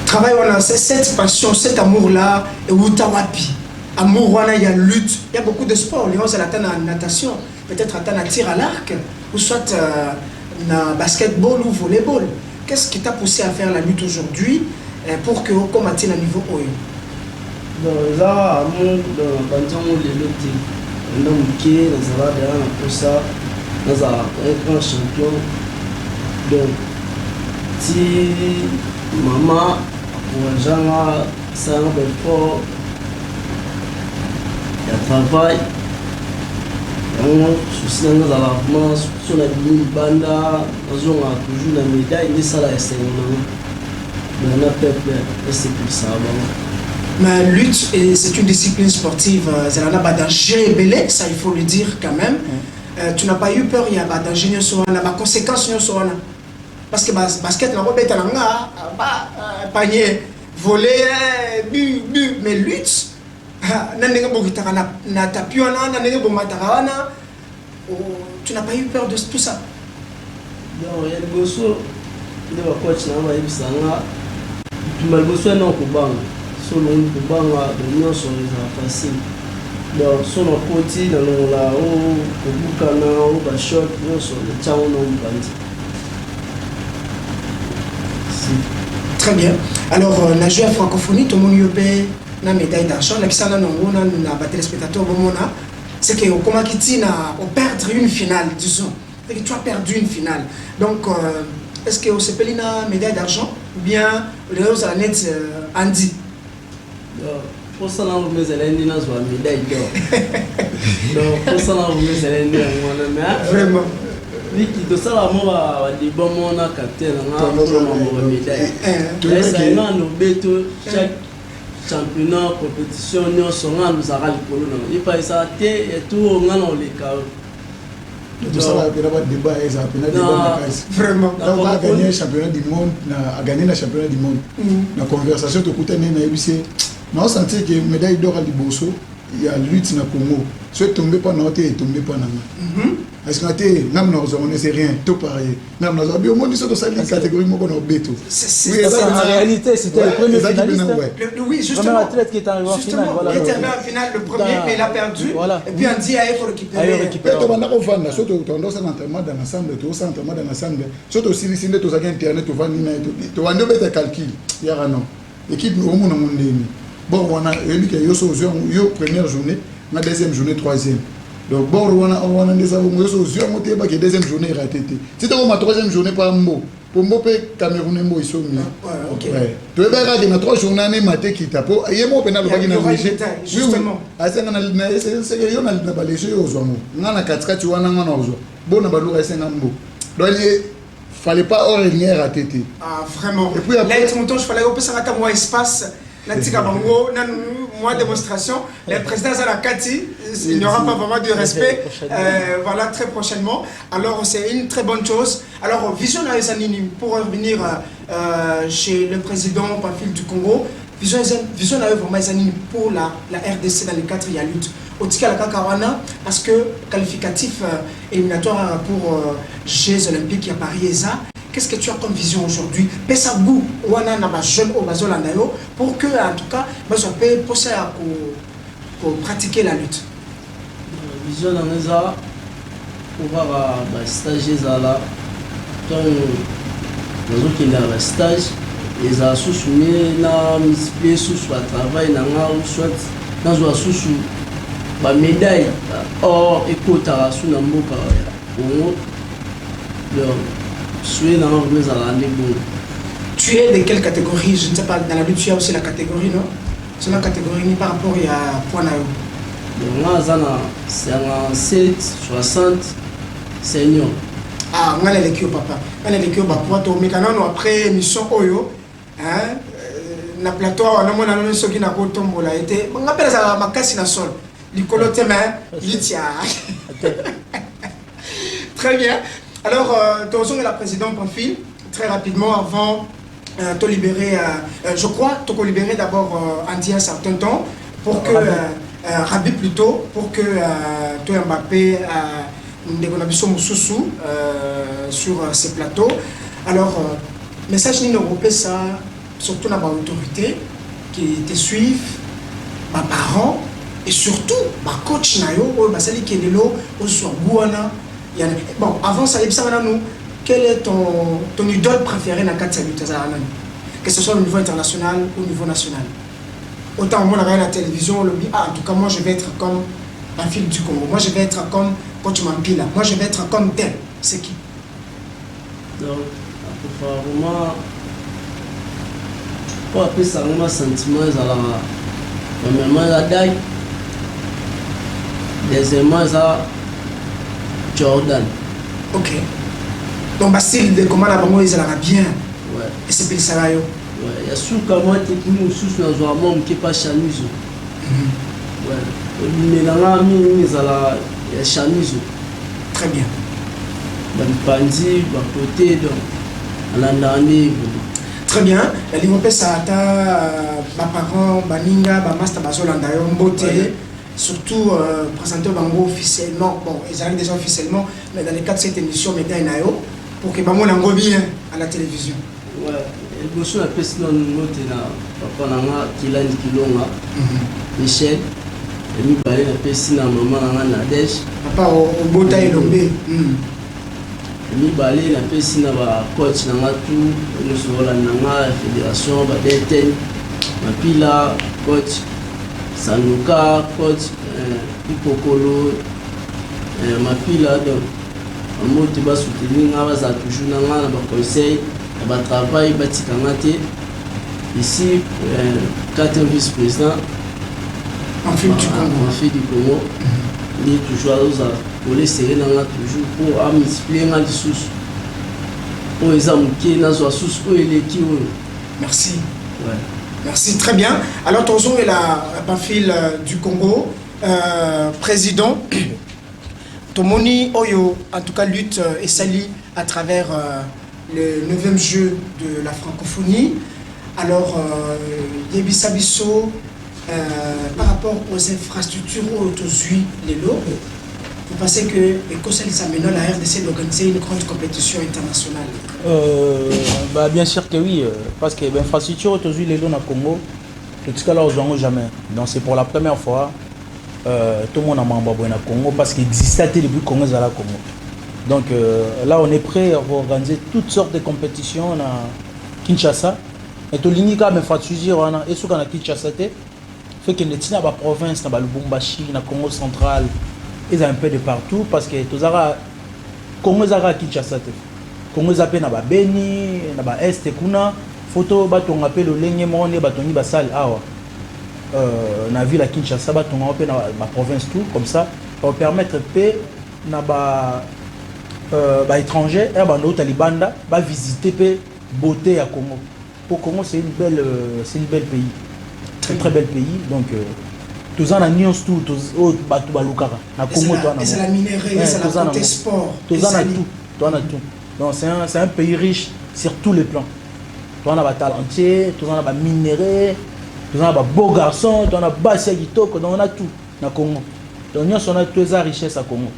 S2: Travail voilà, c'est cette passion, cet amour là, et Utawapi. Amour voilà, il y a lutte, il y a beaucoup de sports. Les gens c'est la natation, peut-être à tir à l'arc, ou soit na basketball ou volleyball. Qu'est-ce qui t'a poussé à faire la lutte aujourd'hui pour que vous combattiez à niveau haut?
S5: Donc là, dans les luttes, nous avons pour ça, nous avons un grand champion. Donc, si maman, pour les gens, ça un peu fort, il y a travail. Sur la banda, toujours la médaille, mais ça là, c'est un peuple, et c'est plus ça.
S2: Ma lutte, c'est une discipline sportive, c'est un danger belé, ça il faut le dire quand même. Tu n'as pas eu peur, il y a des dangers, il y a des conséquences. Parce que basket, la robe est en panier, voler, but, mais lutte. Tu n'as pas eu peur de tout ça?
S5: Non, il y a des gosses, des coachs, tu m'as besoin d'un coup sur le coup de sur les facile. Donc, sur le côté, dans le là-haut, au boucana, au bachot, sur le tchao, non,
S2: très bien. Alors, on a joué à francophonie, tout le monde a eu une médaille d'argent. La question on a battu les spectateurs, c'est que comment tu as perdu une finale, disons. Que tu as perdu une finale. Donc, est-ce que vous avez une médaille d'argent ou bien les autres à la net Andy?
S5: Pour ça, on met une médaille d'or. Donc, pour ça, on met une
S2: vraiment.
S5: Oui, de ça, on a des bons moments à capter, on a une médaille. Et ça, on a nos bêtes, chaque championnat, compétition, nous avons nous avons le polo. Il faut ça et tout, on a les cas.
S4: Tout ça, il y a un débat,
S2: vraiment.
S4: On a gagné le championnat du monde, a gagné le championnat du monde. La conversation, tu écoutes, on a senti que la médaille d'or à Liboso, il y a lutte dans le Congo. Si tu tombes pas dans le tu tombes pas dans le est-ce que on ne sait rien, tout pareil. Au moins, ils sont dans cette catégorie, on a béto.
S3: En réalité, c'était le premier finaliste.
S2: Oui, justement.
S3: Le premier athlète qui est arrivé en finale.
S2: Il était arrivé en finale, le premier, mais il a perdu. Et puis on dit, il faut récupérer.
S4: Surtout, tu as un entraînement dans l'ensemble, tu as un entraînement dans l'ensemble. Surtout, si tu as internet, tu vas calculer. Il y a un an. L'équipe, au monde, bon wana ebi ke yo so yo première journée na deuxième journée troisième donc bon wana ndeza bo yo so yo te ba ke deuxième journée raté te si to ma troisième journée pas mbo pour mbo pe Cameroun mbo iso mi
S2: OK
S4: to eba ka na 3 journées ne maté kita po yemo pe na lo ba ki na léger
S2: justement
S4: asenga na c'est yo na ba léger yo zo ngo ngana katikati wana ngana ozo bon na ba lo asenga mbo donc fallait pas origner raté te
S2: ah vraiment
S4: et puis après
S2: là je fallait que ça ata moi espace la tika bango na moi démonstration le président Zalakati il n'y aura pas vraiment de respect voilà très prochainement alors c'est une très bonne chose alors vision na Zanini pour revenir chez le président Pamphile du Congo vision na vraiment Zanini pour la RDC dans les 4 il y a lutte au tika la kakawana parce que qualificatif éliminatoire pour Jeux olympiques à Paris ESA. Qu'est-ce que tu as comme vision aujourd'hui? Pesabou, wana na ba jeune au bazolanda yo pour que en tout cas baso peut penser à pratiquer la lutte.
S5: Vision na neza pour voir ba stage ezala donc bazo kenda ba stage eza susu na misplé susu à travail na nga ou soit na zo susu ba médaille or ekota su na mboka Congo donc
S2: tu es de quelle catégorie? Je ne sais pas, dans la lutte, tu as aussi la catégorie, non? C'est la catégorie par rapport à Poinayo.
S5: Moi, c'est un 7, 60 senior.
S2: Ah, on a les papa. On a les papa. Mais quand après mission Oyo, hein, na plateau, on a mon ami qui n'a pas tombé là. On appelle ça ma casse na sol. L'icolo te main, litia. Très bien. Alors, tu la présidente Pamphile, très rapidement avant de libérer, je crois, de libérer d'abord Andy un certain temps, pour que, Rabi plutôt, pour que toi Mbappé, sur ces plateaux. Alors, message européen, ça, surtout dans l'autorité, qui te suivent, mes parents, et surtout, ma coach Nayo, Basali Kedelo, soit Gouana. Bon, avant ça, quel est ton idole préféré dans 4 luttes? Que ce soit au niveau international ou au niveau national. Autant moi, on a la télévision, on le dit, en tout cas, moi, je vais être comme Pamphile du Congo. Moi, je vais être comme Coach Mampila. Moi, je vais être comme tel. C'est qui?
S5: Donc, vraiment, pour appeler ça, un sentiment, premièrement, la daille. Deuxièmement, ça. Jordan.
S2: Ok. Donc, style de comment la bango, ils allaient bien.
S5: Ouais.
S2: Et c'est pour ça, yo.
S5: Ouais. Il y a souvent moi technique ou sous dans un monde qui est pas chamise. Ouais. Mais dans la mine, ils allaient il y a chamise.
S2: Très bien.
S5: Dans le pandi, dans le côté, dans l'année.
S2: Très bien. La Ligue ça a ma parent, Baninga, Bamasta, Bazolanda, Mbote. Surtout présenter Bango officiellement, bon, ils arrivent déjà officiellement, mais dans les cas de cette émission, médaille Nayo, pour que Bango l'envoie bien à la télévision.
S5: Ouais, et bien sûr, la personne qui papa Nanga, Kilan Kilonga, Michel, et nous parlons de la personne maman Nanga Nadège.
S2: Papa au Bota et Lombe.
S5: Et nous parlons de la personne coach Nanga tout, nous sommes là Nanga, la fédération, Badeten, ma pila, coach. Sanuka, coach, Ipokolo, ma fille là, donc, en mode de soutenir, on va toujours dans le conseil, on va travailler, ici, 4 vice-présidents,
S2: Pamphile du
S5: Congo, il est toujours pour les serrer dans la toujours pour améliorer la ressource. Pour les amis qui sont dans la ressource,
S2: merci.
S5: Ouais.
S2: Merci, très bien. Alors, Tonzon est la Pamphile du Congo, président. Tomoni Oyo, en tout cas, lutte et s'allie à travers le 9e jeu de la francophonie. Alors, Yebisabiso, par rapport aux infrastructures aujourd'hui, les lots, vous pensez que l'Écosse et la RDC d'organiser une grande compétition internationale?
S3: Bah, bien sûr que oui, parce que l'infrastructure aujourd'hui, les lots au Congo, tout ce cas-là, on jamais. Donc c'est pour la première fois, tout le monde a membre au Congo, parce qu'il existait depuis Congo à la Congo. Donc là, on est prêt à organiser toutes sortes de compétitions à Kinshasa. Et tout l'unique infrastructure, et ce qu'on a Kinshasa, fait que les tina ba province na ba Lubumbashi na Congo central ils ont un peu de partout parce que tozara Congo zara Kinshasa te Congo zape na ba Beni na ba Est kuna photo batonga pe lolenge monde batongi ba salle awa na ville à Kinshasa batonga pe na ba province tout comme ça pour permettre pe na ba étranger et ba no talibanda ba visiter pe beauté à Congo. Pour Congo c'est une belle pays. Très bel pays donc tous en allions tout tous batu balukara na Congo toi na.
S2: Et c'est la minerai, c'est la côté sport.
S3: Tous en a tout, toi na tout. Donc c'est un pays riche sur tous les plans. Toi on a ba talentier, tous on a ba minerai, tous on a ba beau garçon, toi on a ba kitoko, donc on a tout na Congo. Donc on a toutes les richesses à Congo.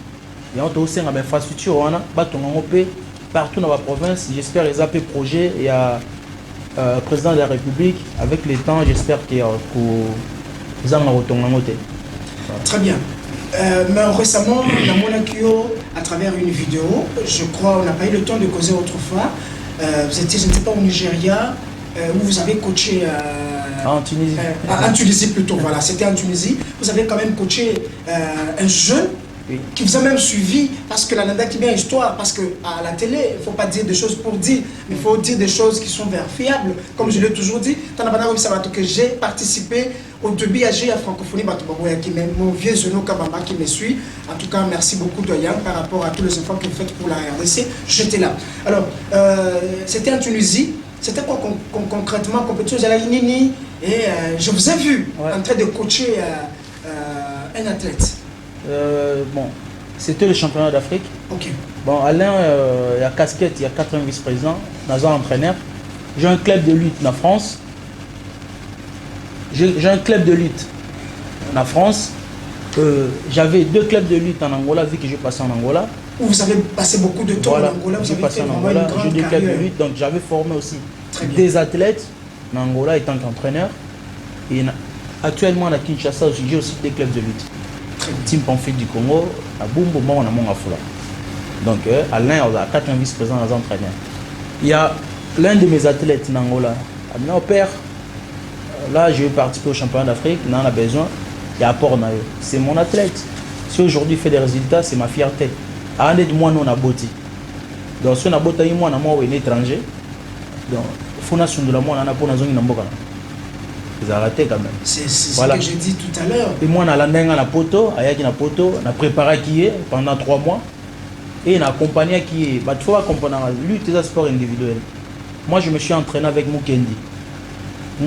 S3: Et on a aussi une infrastructure on a ba tonga pe partout dans la province, j'espère les AP projets il y a président de la République, avec le temps, j'espère qu'il y a
S2: Très bien. Mais récemment, dans Monakio, à travers une vidéo, je crois, on n'a pas eu le temps de causer autrefois. Vous étiez, je ne sais pas, au Nigeria, où vous avez coaché.
S3: En Tunisie.
S2: En Tunisie plutôt, voilà, c'était en Tunisie. Vous avez quand même coaché un jeune. Oui. Qui vous a même suivi, parce que la Nanda qui vient histoire, parce qu'à la télé, il ne faut pas dire des choses pour dire, mais il faut dire des choses qui sont vérifiables. Comme je l'ai toujours dit, que j'ai participé au début à francophonie, mon vieux Zeno Kabamba qui me suit. En tout cas, merci beaucoup Doyan par rapport à tous les efforts que vous faites pour la RDC. J'étais là. Alors, c'était en Tunisie. C'était quoi concrètement, compétition à la Nini, et je vous ai vu en train de coacher un athlète.
S3: Bon, c'était le championnat d'Afrique.
S2: Okay.
S3: Bon, Alain, il y a casquette, il y a 80 vice-présidents, nous avons entraîneur. J'ai un club de lutte en France. J'ai un club de lutte en France. J'avais 2 clubs de lutte en Angola, vu que j'ai passé en Angola.
S2: Vous avez passé beaucoup de temps
S3: voilà,
S2: en Angola, vous avez
S3: passé
S2: fait
S3: en
S2: Angola,
S3: Angola. J'ai 2 clubs de lutte, donc j'avais formé aussi des athlètes en Angola étant qu'entraîneur. Et actuellement, à Kinshasa, j'ai aussi des clubs de lutte. Team Pamphile du Congo, à Bumbo, on a mon affola. Donc, Alain, on a 80 vice-présidents dans entraîneurs. Il y a l'un de mes athlètes en Angola, Amina Opère. Là, je vais participer au championnat d'Afrique, on en a besoin. Il y a apport, c'est mon athlète. Si aujourd'hui il fait des résultats, c'est ma fierté. À un de moi, on a bâti. Donc, si on a bâti, moi, on est un étranger. Donc, il faut que moi, on a pour zone Namboka. Ils ont arrêté quand même.
S2: C'est voilà. Ce que j'ai dit tout à l'heure.
S3: Et moi, on a landé na poto, on a préparé qui est pendant 3 mois. Et on a accompagné qui est. Il faut accompagner la lutte et le sport individuel. Moi, je me suis entraîné avec Mukendi. Il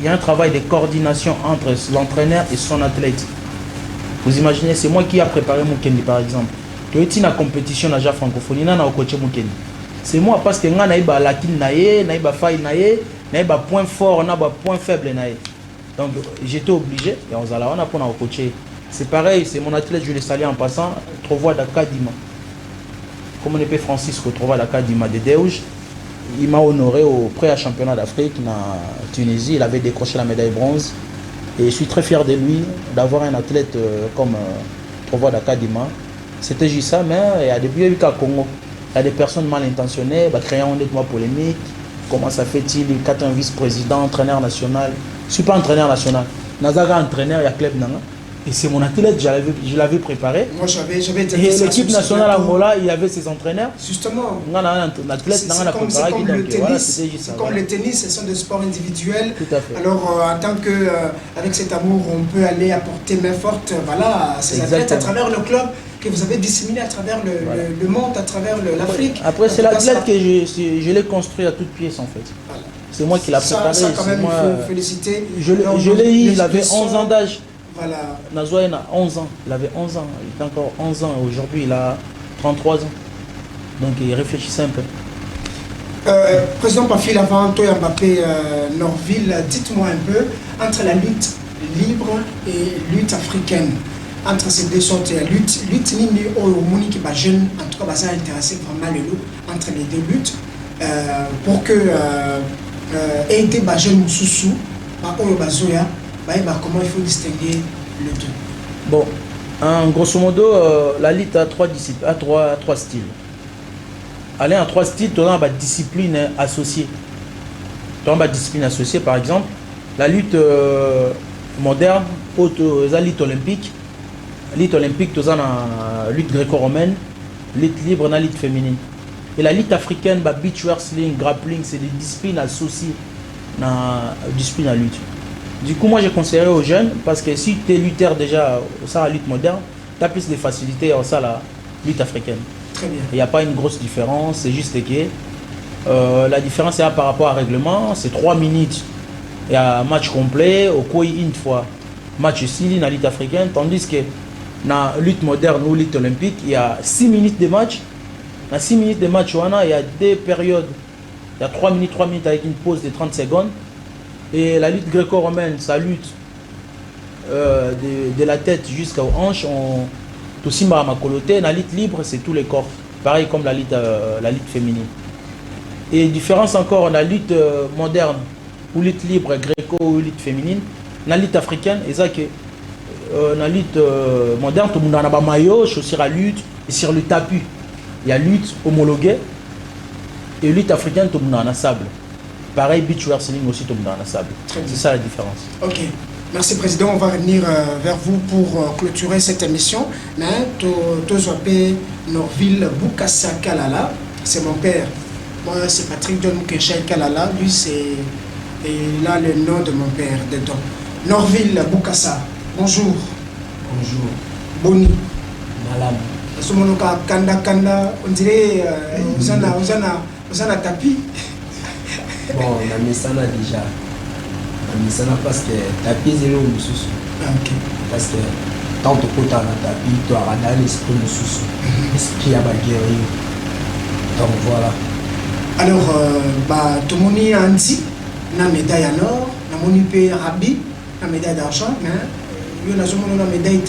S3: y a un travail de coordination entre l'entraîneur et son athlète. Vous imaginez, c'est moi qui a préparé Mukendi par exemple. Tu es dans la compétition dans la francophonie, on a coaché Mukendi. C'est moi parce que on a la laquine, on a faille, on a un point fort, on a un point faible. Donc j'étais obligé, et on a pour coacher. C'est pareil, c'est mon athlète, je le salue en passant, Trovois d'Akadima. Comme on appelle Francisco Trovois d'Akadima de Deuge, il m'a honoré au pré-championnat d'Afrique en Tunisie, il avait décroché la médaille bronze. Et je suis très fier de lui, d'avoir un athlète comme Trovois d'Akadima. C'était juste ça, mais il y a des vieux au Congo. Il y a des personnes mal intentionnées, créer une polémique. Comment ça fait-il 4 vice-président, entraîneur national. Je ne suis pas entraîneur national. Nazaga entraîneur, il y a club Nanga. Et c'est mon athlète, je l'avais préparé.
S2: Moi, j'avais été.
S3: Et l'équipe nationale Angola, il y avait ses entraîneurs.
S2: Justement.
S3: On a un athlète, on a préparé.
S2: Comme le tennis, comme le tennis, ce sont des sports individuels.
S3: Tout à fait.
S2: Alors, en tant que, avec cet amour, on peut aller apporter main forte, voilà, ces athlètes à travers le club que vous avez disséminé à travers le monde, à travers l'Afrique.
S3: Après, c'est l'athlète que je l'ai construit à toute pièce en fait. Voilà. C'est moi qui l'ai préparé.
S2: Ça, quand même, il faut féliciter.
S3: Je l'ai eu, il avait 11 ans d'âge.
S2: Voilà.
S3: Nazoua, il a 11 ans. Il avait 11 ans. Il était encore 11 ans. Aujourd'hui, il a 33 ans. Donc, il réfléchissait un peu.
S2: Président Pamphile, avant toi, Mbappé Norville, dites-moi un peu, entre la lutte libre et lutte africaine, entre ces deux sortes de lutte nini au moni qui va jeune, en tout cas, ça intéressé vraiment le loup entre les deux luttes, pour que aider les jeunes Moussoussou, par Bazoya, comment il faut distinguer les deux.
S3: Bon, grosso modo, la lutte a 3 styles. Aller en 3 styles, tu as une discipline associée. Tu as une discipline associée, par exemple, La lutte moderne, la lutte olympique. La lutte olympique, tu as la lutte gréco-romaine, lutte libre, la lutte féminine. Et la lutte africaine, beach wrestling, grappling, c'est des disciplines associées à discipline à lutte. Du coup, moi, j'ai conseillé aux jeunes, parce que si tu es lutteur déjà au la lutte moderne, tu as plus de facilité au la lutte africaine.
S2: Très bien.
S3: Il n'y a pas une grosse différence, c'est juste que la différence est par rapport au règlement, c'est 3 minutes. Il y a un match complet, au quoi une fois match ici, dans la lutte africaine, tandis que dans la lutte moderne ou lutte olympique, il y a 6 minutes de match. Dans 6 minutes de match, il y a des périodes. Il y a 3 minutes avec une pause de 30 secondes. Et la lutte gréco-romaine, ça lutte de la tête jusqu'aux hanches. Tout aussi makoloté. La lutte libre, c'est tous les corps. Pareil comme la lutte féminine. Et différence encore, la lutte moderne ou lutte libre, gréco ou lutte féminine, la lutte africaine, et ça que la lutte moderne, tout le monde a un maillot, chaussures à lutte, et sur le tapis, il y a lutte homologuée, et lutte africaine, tout le monde a un sable. Pareil, beach wrestling aussi, tout le monde a un sable. C'est ça la différence.
S2: Ok. Merci Président, on va revenir vers vous pour clôturer cette émission. Mais Tozoapé Norville Bukassa Kalala, c'est mon père. Moi, c'est Patrick John Mukeshel Kalala. Lui, c'est là le nom de mon père dedans. Norville Bukassa, bonjour.
S5: Bonjour.
S2: Boni.
S5: Malam.
S2: Somonoka Kanda Kanda, on dirait vous en a tapis.
S5: Bon, on a mis ça là déjà. On a mis ça là parce que tapis c'est le sous.
S2: Ok.
S5: Parce que tant que tu as un tapis, tu as un esprit de sous. Esprit à guérir. Donc voilà.
S2: Alors, tout le monde a dit une médaille en or, na moni pe rabi, une médaille d'argent, mais il y a une médaille.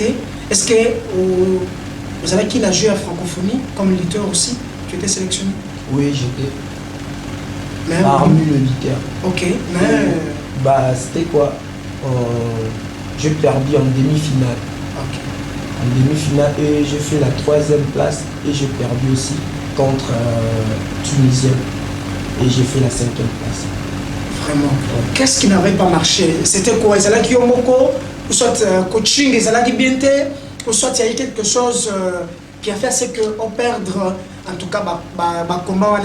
S2: Est-ce que vous avez qui a joué à francophonie comme lutteur aussi? Tu étais sélectionné?
S5: Oui, j'étais. Parmi le lutteur.
S2: Ok, mais.
S5: C'était quoi? J'ai perdu en demi-finale.
S2: Ok.
S5: En demi-finale, et j'ai fait la 3e place et j'ai perdu aussi contre Tunisien. Et j'ai fait la 5e place.
S2: Vraiment. Qu'est-ce qui n'avait pas marché? C'était quoi? Est-ce qu'il y a ou soit coaching, est-ce qu'il y a ou soit il y a eu quelque chose qui a fait ce qu'on perdre, en tout cas, combat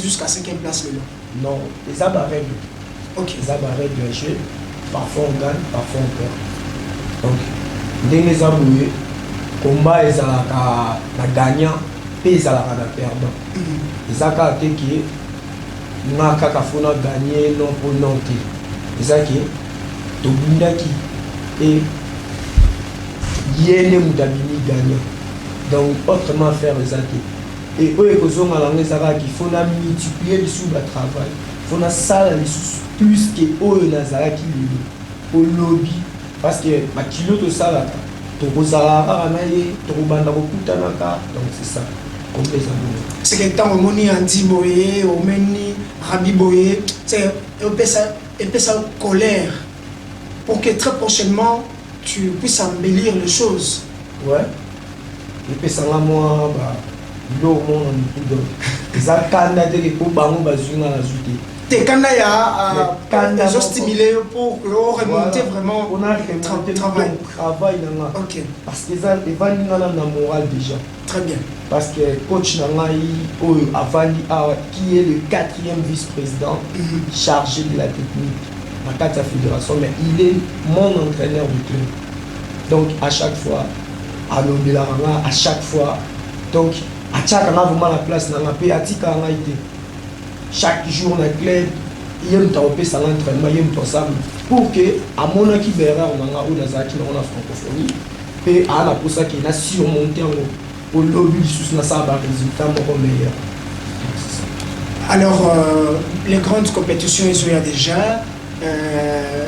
S2: jusqu'à 5e place.
S5: Non, les abarègles.
S2: Ok.
S5: Les abarègles de jeu, parfois on gagne, parfois on perd. Donc, dès les aboués, combat ils ont gagnant, et ils ont perdant. Ils ont attaqué qui n'a qu'à gagner non pour non. Ils ont dit, tout le monde et yéné moudabini gagnant. Donc, autrement faire les attaques. Et eux, ils ont qu'il faut multiplier le sous le travail. Il faut salle plus que eux, Nazara qui au lobby. Parce que ma kilo de ça, tu as donc c'est ça.
S2: C'est que tant on a dit boye, on meni rabi boye, c'est un peu ça colère pour que très prochainement tu puisses embellir les choses.
S5: Ouais. Et puis ça moi l'eau mon tout ça kanda de pour bango bazuna ajouter.
S2: T'es kanda ya ils ont stimulé pour remonter vraiment
S5: on a remonté travail là.
S2: OK.
S5: Parce que ça les vandi na moral déjà.
S2: Très bien.
S5: Parce que coach Nangai Avandi qui est le 4e vice-président chargé de la technique dans la fédération, mais il est mon entraîneur du club. Donc à chaque fois, à chaque fois, donc à chaque fois vraiment la place dans la paix, à chaque jour dans le club, il y a un l'entraînement, il y a un ensemble pour que à mon équipe erreur on a ou dans la francophonie et à la pour ça qu'il a surmonté au lobby sous la salle résultat meilleur.
S2: Alors les grandes compétitions il y a déjà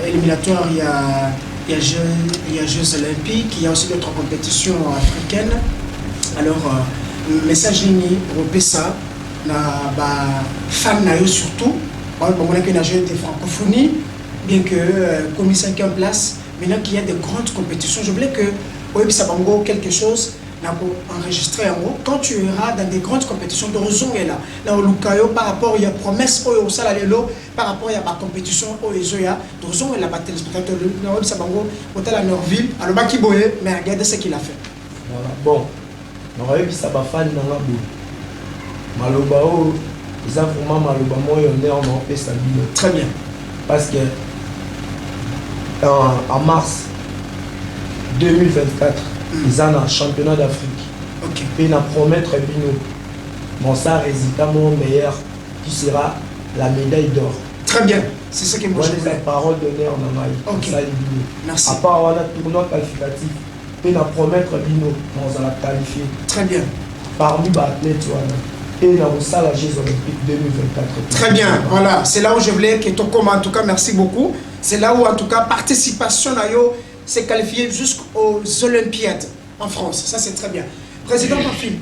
S2: éliminatoires, il y a Jeux olympiques, il y a aussi d'autres compétitions africaines. Alors message ligne européen ça na fan na yo surtout on a que la jeune de francophonie bien que comme 5e place maintenant qu'il y a de grandes compétitions je voulais que oui ça bango quelque chose enregistré en haut. Quand tu iras dans des grandes compétitions de raison est là. Là au Lukayo par rapport il y a promesse au Salalelo par rapport il y a ma compétition au Ezoya. De raison est là bas téléspectateur de Naomi Sabango hôtel à Norville. Alors Baki Boye mais regardez ce qu'il a fait.
S5: Voilà. Bon. On va ça va fan dans la boue. Maloba o ils ont vraiment maloba moi on est en paix stable.
S2: Très bien.
S5: Parce que en mars 2024 ils ont un championnat d'Afrique.
S2: Ok.
S5: Et na promettre bino. Bon ça résultat mon meilleur qui sera la médaille d'or.
S2: Très bien. C'est ce que moi je
S5: voulais. La parole d'honneur dans ma vie.
S2: Ok.
S5: Ça,
S2: merci.
S5: À part on a tournoi qualificatif. Et na promettre bino on va la qualifier.
S2: Très bien.
S5: Parmi les athlètes et dans les Jeux Olympiques 2024.
S2: Très bien, voilà, c'est là où je voulais que ton comment, en tout cas, merci beaucoup. C'est là où, en tout cas, participation s'est qualifiée jusqu'aux Olympiades en France. Ça, c'est très bien. Président Pafil,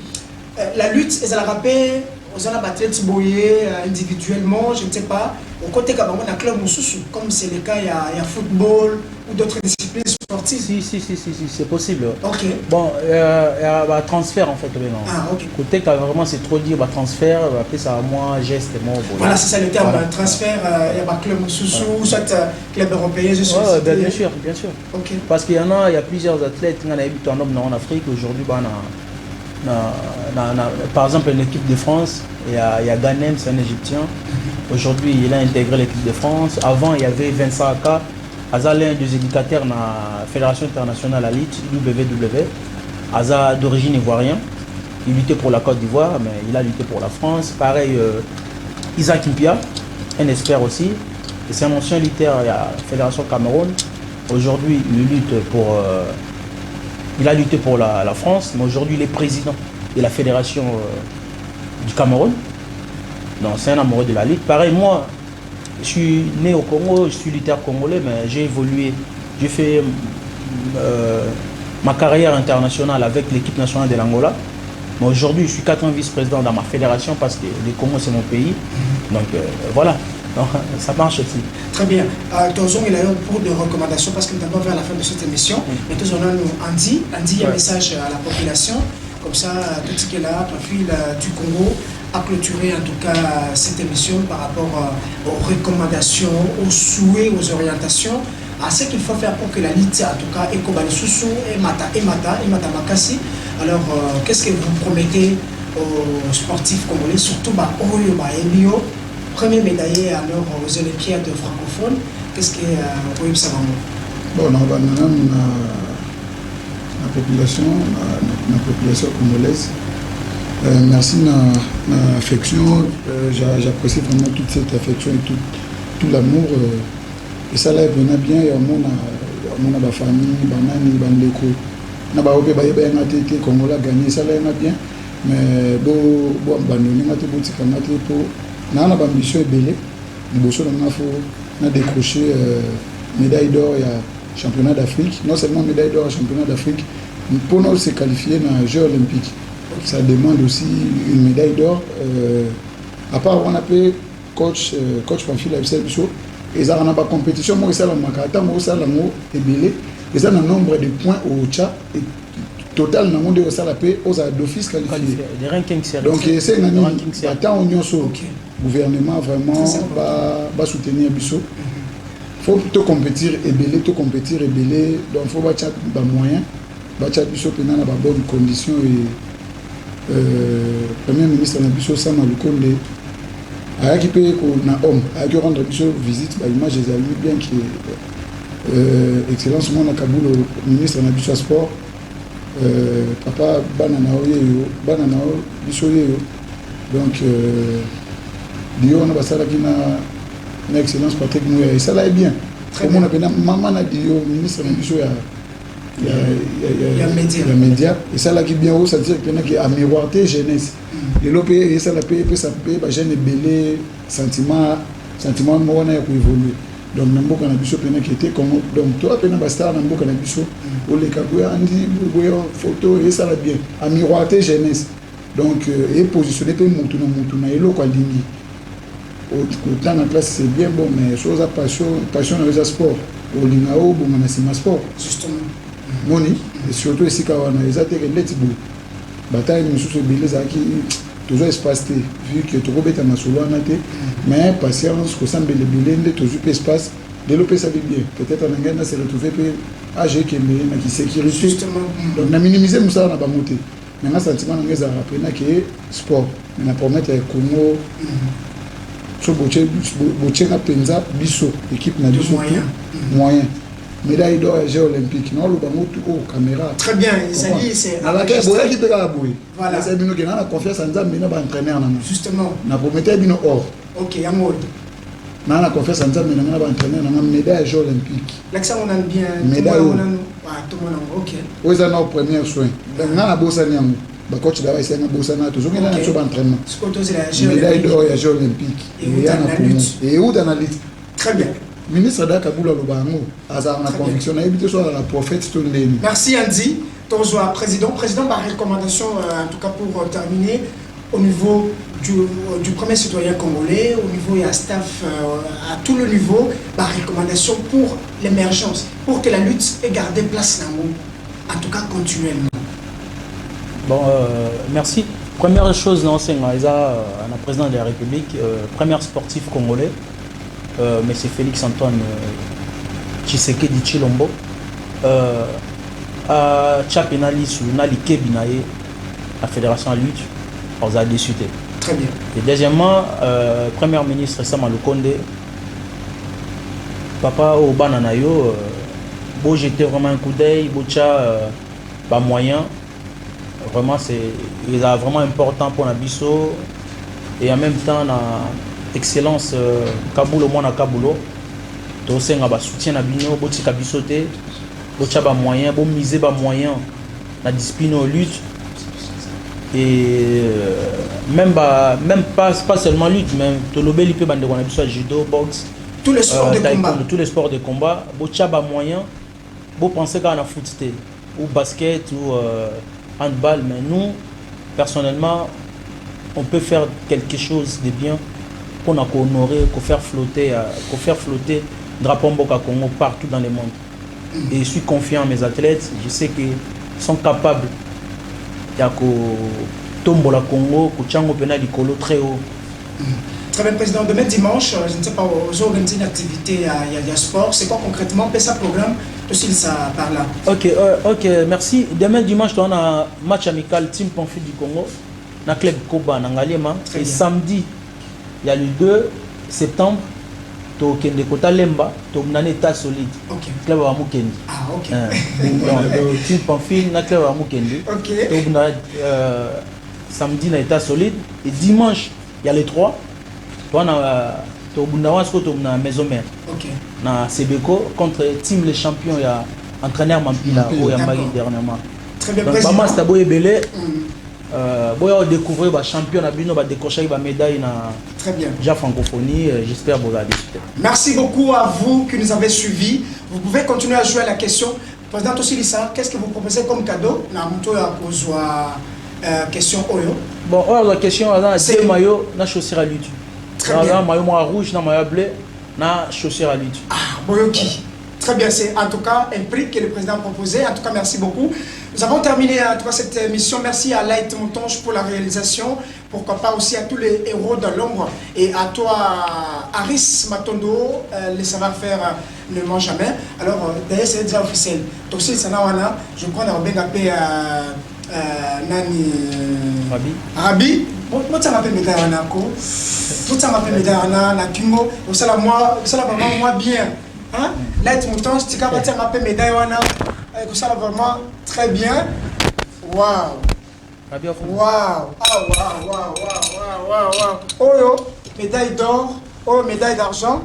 S2: la lutte, elle a rappelé aux athlètes boyés individuellement, je ne sais pas, au côté Cameroun, on a club Moussoussou, comme c'est le cas, il y a football ou d'autres disciplines sportives.
S3: Si, c'est possible.
S2: Ok.
S3: Bon, il y a un transfert en fait.
S2: Ah, ok.
S3: Côté vraiment c'est trop dire, transfert, après ça a moins geste, moins.
S2: Voilà, c'est ça le terme,
S3: voilà.
S2: Transfert, il y a un club Moussoussou, soit club européen, je suis
S3: bien sûr.
S2: Ok.
S3: Parce qu'il y a plusieurs athlètes qui ont habité en Afrique, aujourd'hui, par exemple une équipe de France, il y a Ghanem, c'est un Égyptien. Aujourd'hui, il a intégré l'équipe de France. Avant, il y avait Vincent Aka, l'un des éducateurs de la Fédération internationale à lutte, WW. Aza d'origine ivoirienne. Il luttait pour la Côte d'Ivoire, mais il a lutté pour la France. Pareil, Isaac Impia, un expert aussi. Et c'est un ancien lutteur à la Fédération Cameroun. Aujourd'hui, il a lutté pour la France, mais aujourd'hui, il est président de la Fédération du Cameroun. Donc, c'est un amoureux de la lutte. Pareil, moi, je suis né au Congo, je suis lutteur congolais, mais j'ai évolué. J'ai fait ma carrière internationale avec l'équipe nationale de l'Angola. Mais aujourd'hui, je suis 4 ans vice-président dans ma fédération parce que le Congo, c'est mon pays. Donc, voilà. Donc, ça marche aussi.
S2: Très bien. Tozon, il a eu beaucoup de recommandations parce que nous avons vers la fin de cette émission. Mais Tozon, Andy, il y a un message à la population. Comme ça, tout ce qui est là, profil du Congo, a clôturé en tout cas cette émission par rapport aux recommandations, aux souhaits, aux orientations, à ce qu'il faut faire pour que la lutte, en tout cas, Ekobali Soussou, Mata Makassi. Alors, qu'est-ce que vous promettez aux sportifs congolais, surtout Oyo Ebio, premier médaillé alors aux Olympiades francophones? Qu'est-ce que vous pouvez savoir?
S4: Bon, la population congolaise. Merci de l'affection. J'apprécie vraiment toute cette affection et tout l'amour. Et ça là, il y a bien, il y a ma famille, banani, bandeko. Na ba ope ba yeba ngate Congolais gagné ça là bien. Mais bo abandonner ngate bo tika ngate po na ba ambition ebele. Liboso na fo na décrocher médaille d'or ya championnat d'Afrique. Non seulement médaille d'or championnat d'Afrique, pour nous se qualifier dans les Jeux olympiques. Ça demande aussi une médaille d'or. À part on appelle coach Pamphile Abissabiso, ils ont une compétition, moi ça la makata, moi ça la mo ebele, ils ont un nombre de points au chat et total dans monde ça la paix aux d'office qualifiés.
S3: Des rankings sérieux.
S4: Donc c'est un attend union sur gouvernement vraiment va soutenir Bisso. Faut te compétir ebele, donc faut battre ba moyen, battre Bisso pendant la bonne condition et Premier ministre Nabiso Sama Lukonde a équipé na homme a rendre Biso visite ba image des amis bien qui excellence mon Kaboul ministre Nabiso sport papa banana Biso yo donc dio on a basala qui na excellence Patrick Mouya et ça là est bien comme on appelle maman na dio ministre Nabiso il y a média et ça là qui bien haut ça dire qu'il y a miroiter jeunesse et l'OP et ça la paye ça paye ba jeune belé sentiment moi on a évoluer donc namboka na biso pena qui était comme donc toi pena ba star namboka na biso o le kabuya andi boyo photo et ça la bien à miroiter jeunesse donc et positionner pe mutu na elo kwa lingi autant en classe c'est bien bon mais chose à passion dans les sports au lingao bon na sima sport
S2: justement.
S4: moni et surtout ici quand on a les attaques net beau bataille nous sous billes qui toujours espace vu que tout bête na solo na té mais patience que semble les billes toujours espace développer ça bien peut-être on a se retrouver âgé qui est qui sécurité
S2: Justement.
S4: donc na minimiser ça na ba monter mais un sentiment nga za rappeler que sport mais na promettre Congo so boche na penza biso équipe na biso moyen médaille d'or à Jeux olympiques non le bango tout au caméra
S2: Très bien, ça dit, c'est
S4: na la boy qui te ka boy
S2: Voilà.
S4: c'est bino que na confiance en Nzambe na ba entraîneur na
S2: justement.
S4: na promettre bino or
S2: Ok, à mode.
S4: na confiance en Nzambe na ba entraîneur na médaille à Jeux olympiques
S2: L'accent on a bien.
S4: Médaille.
S2: Tout le monde, ok.
S4: aux na premier soin donc na bossa nyango ba coach da ba ise na bossa na toujours na so ba entraînement
S2: Ce qu'on doit c'est la
S4: médaille d'or à Jeux olympiques
S2: Et où dans la lutte.
S4: et où dans la lutte
S2: Très bien.
S4: ministre d'Akabula Lobango a la conviction na éviter soit la prophète tout ndeni
S2: Merci Andy. Tozoa, président, par recommandation, en tout cas pour terminer, au niveau du premier citoyen congolais, au niveau et à staff, à tout le niveau, par recommandation pour l'émergence, pour que la lutte ait gardé place dans nous, en tout cas continuellement.
S3: Bon, merci. Première chose, non, c'est la président de la République, premier sportif congolais, M. Félix Antoine Tshisekedi Tshilombo, à Tchapinali, sous Nali Kebinaye, la fédération de lutte, on a discuté.
S2: Très bien.
S3: Et deuxièmement, Premier ministre Sama Lukonde, papa Obananayo, beau jeter vraiment un coup d'œil, beau pas moyen. Vraiment, c'est vraiment important pour Nabiso. Et en même temps, na excellence Kabulo, moi na Kabulo. Donc, c'est un soutien Nabino, beau tika bisoté, beau ba moyen, beau miser ba moyen, na discipline aux luttes. Et même pas seulement lutte, même Tolobé Lipe Bande Konabiso, judo, boxe,
S2: Tous les sports de
S3: taekwondo,
S2: combat.
S3: tous les sports de combat, beau ba moyen, beau penser qu'on a foot ou basket ou handball, mais nous, personnellement, on peut faire quelque chose de bien pour nous honorer, pour faire flotter drapeau Mboka Congo partout dans le monde. Et je suis confiant en mes athlètes, je sais qu'ils sont capables de tomber la Congo, de Tchango Pena Likolo très haut.
S2: Très bien, président. Demain dimanche, je ne sais pas, vous organisez une activité, il y a sport. C'est quoi concrètement? Paix ça programme aussi ça par là.
S3: Ok, merci. Demain dimanche, on a un match amical Team Pamphile du Congo, dans le club Koba, dans Ngaliema. Et samedi, il y a le 2 septembre, au Kende Kota Lemba, au état solide.
S2: Ok.
S3: Club à Mukendi.
S2: Ah, ok.
S3: Team Pamphile, dans le club à Mukendi.
S2: Ok.
S3: Samedi, dans état solide. Et dimanche, il y a les 3. On a la maison mère.
S2: Ok.
S3: Na Sebeko contre Team les champions, il y a entraîneur Mampila ou Yamagi dernièrement.
S2: Très bien,
S3: Donc,
S2: président.
S3: Bama Staboye Belé, boya découvrir ba champion na bino ba décrocher ba médaille na
S2: Très bien.
S3: déjà francophonie, j'espère vous allez discuter.
S2: Merci beaucoup à vous qui nous avez suivis. Vous pouvez continuer à jouer à la question. Président Tossilissa, qu'est-ce que vous proposez comme cadeau? Na muto ya kozwa question oyo.
S3: Bon, la question
S2: C'est-
S3: c'est deux maillots na chaussure à lutte.
S2: Très bien.
S3: Na maillot noir rouge, na maillot bleu, na chaussure à lutte.
S2: Ah, Boyoki. Très bien, c'est en tout cas un prix que le président a proposé. En tout cas, merci beaucoup. Nous avons terminé en tout cas cette émission. Merci à Light Montonge pour la réalisation. Pourquoi pas aussi à tous les héros de l'ombre. Et à toi, Aris Matondo, le savoir-faire ne ment jamais. Alors, d'ailleurs, c'est déjà officiel. Tossi Sanawana, je crois qu'on a bien appelé Nani Rabi. Moi, ça m'appelle Medayanako. Tout ça m'appelle Medayana, Nakingo. Ça va vraiment moi bien. Hein? Light Mouton, je t'ai m'appelle Medayana. Ça va vraiment très bien. Waouh! Waouh! Ah, waouh! Oh, yo, médaille d'or, oh, médaille d'argent.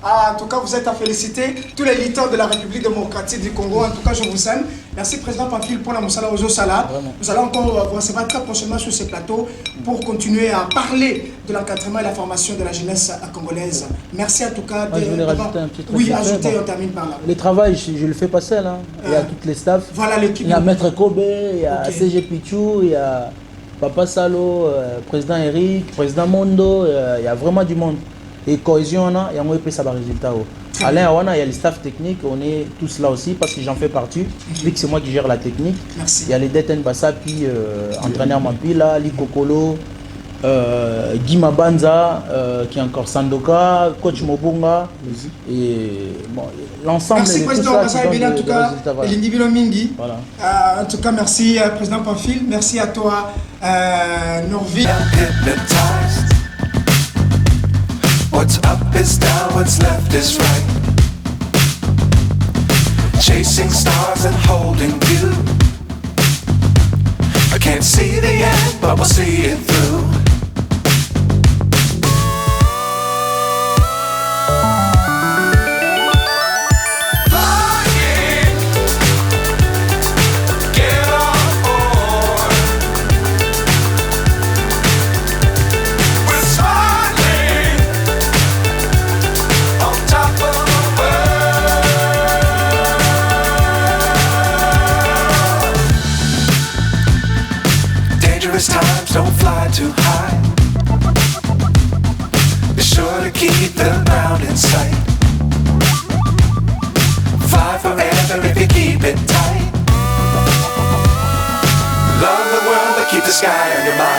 S2: Ah, en tout cas, vous êtes à féliciter tous les lutteurs de la République démocratique du Congo. En tout cas, je vous aime. Merci, Président Pamphile, pour la Moussala Ozo Sala. Nous allons encore vous recevoir très prochainement sur ce plateau pour continuer à parler de l'encadrement et la formation de la jeunesse congolaise. Merci en tout cas.
S3: Moi, je voulais rajouter un petit truc.
S2: Oui, ajouter, on termine par là.
S3: Le travail, je le fais pas seul. Hein. Il y a toutes les staffs.
S2: Voilà l'équipe.
S3: Il y a Maître Kobe, il y a
S2: Ok.
S3: CG Pichou, il y a Papa Salo, Président Eric, Président Mondo, il y a vraiment du monde. Et cohésion, il y a moins de ça résultat. Alain Awana, il y a le staff technique, on est tous là aussi parce que j'en fais partie, vu que c'est moi qui gère la technique.
S2: Merci.
S3: Il y a les Deten Bassa, puis entraîneur Mampila, Li Kokolo, Guy Mabanza, qui est encore Sandoka, coach Mobunga, et bon, l'ensemble
S2: Merci
S3: de tout
S2: président
S3: ça
S2: Bassa
S3: qui donne
S2: Ebele, en tout
S3: des
S2: cas,
S3: résultats, voilà.
S2: Elingi Bilo Mingi.
S3: Voilà.
S2: En tout cas, merci président Pamphile, merci à toi Norville.
S1: Hypnotized. What's up is down, what's left is right. Chasing stars and holding you. I can't see the end, but we'll see it through. Flying, get on board. We're smiling on top of the world. Dangerous times, don't fly too high. Be sure to keep the ground in sight. Fly forever if you keep it tight. Love the world, but keep the sky on your mind.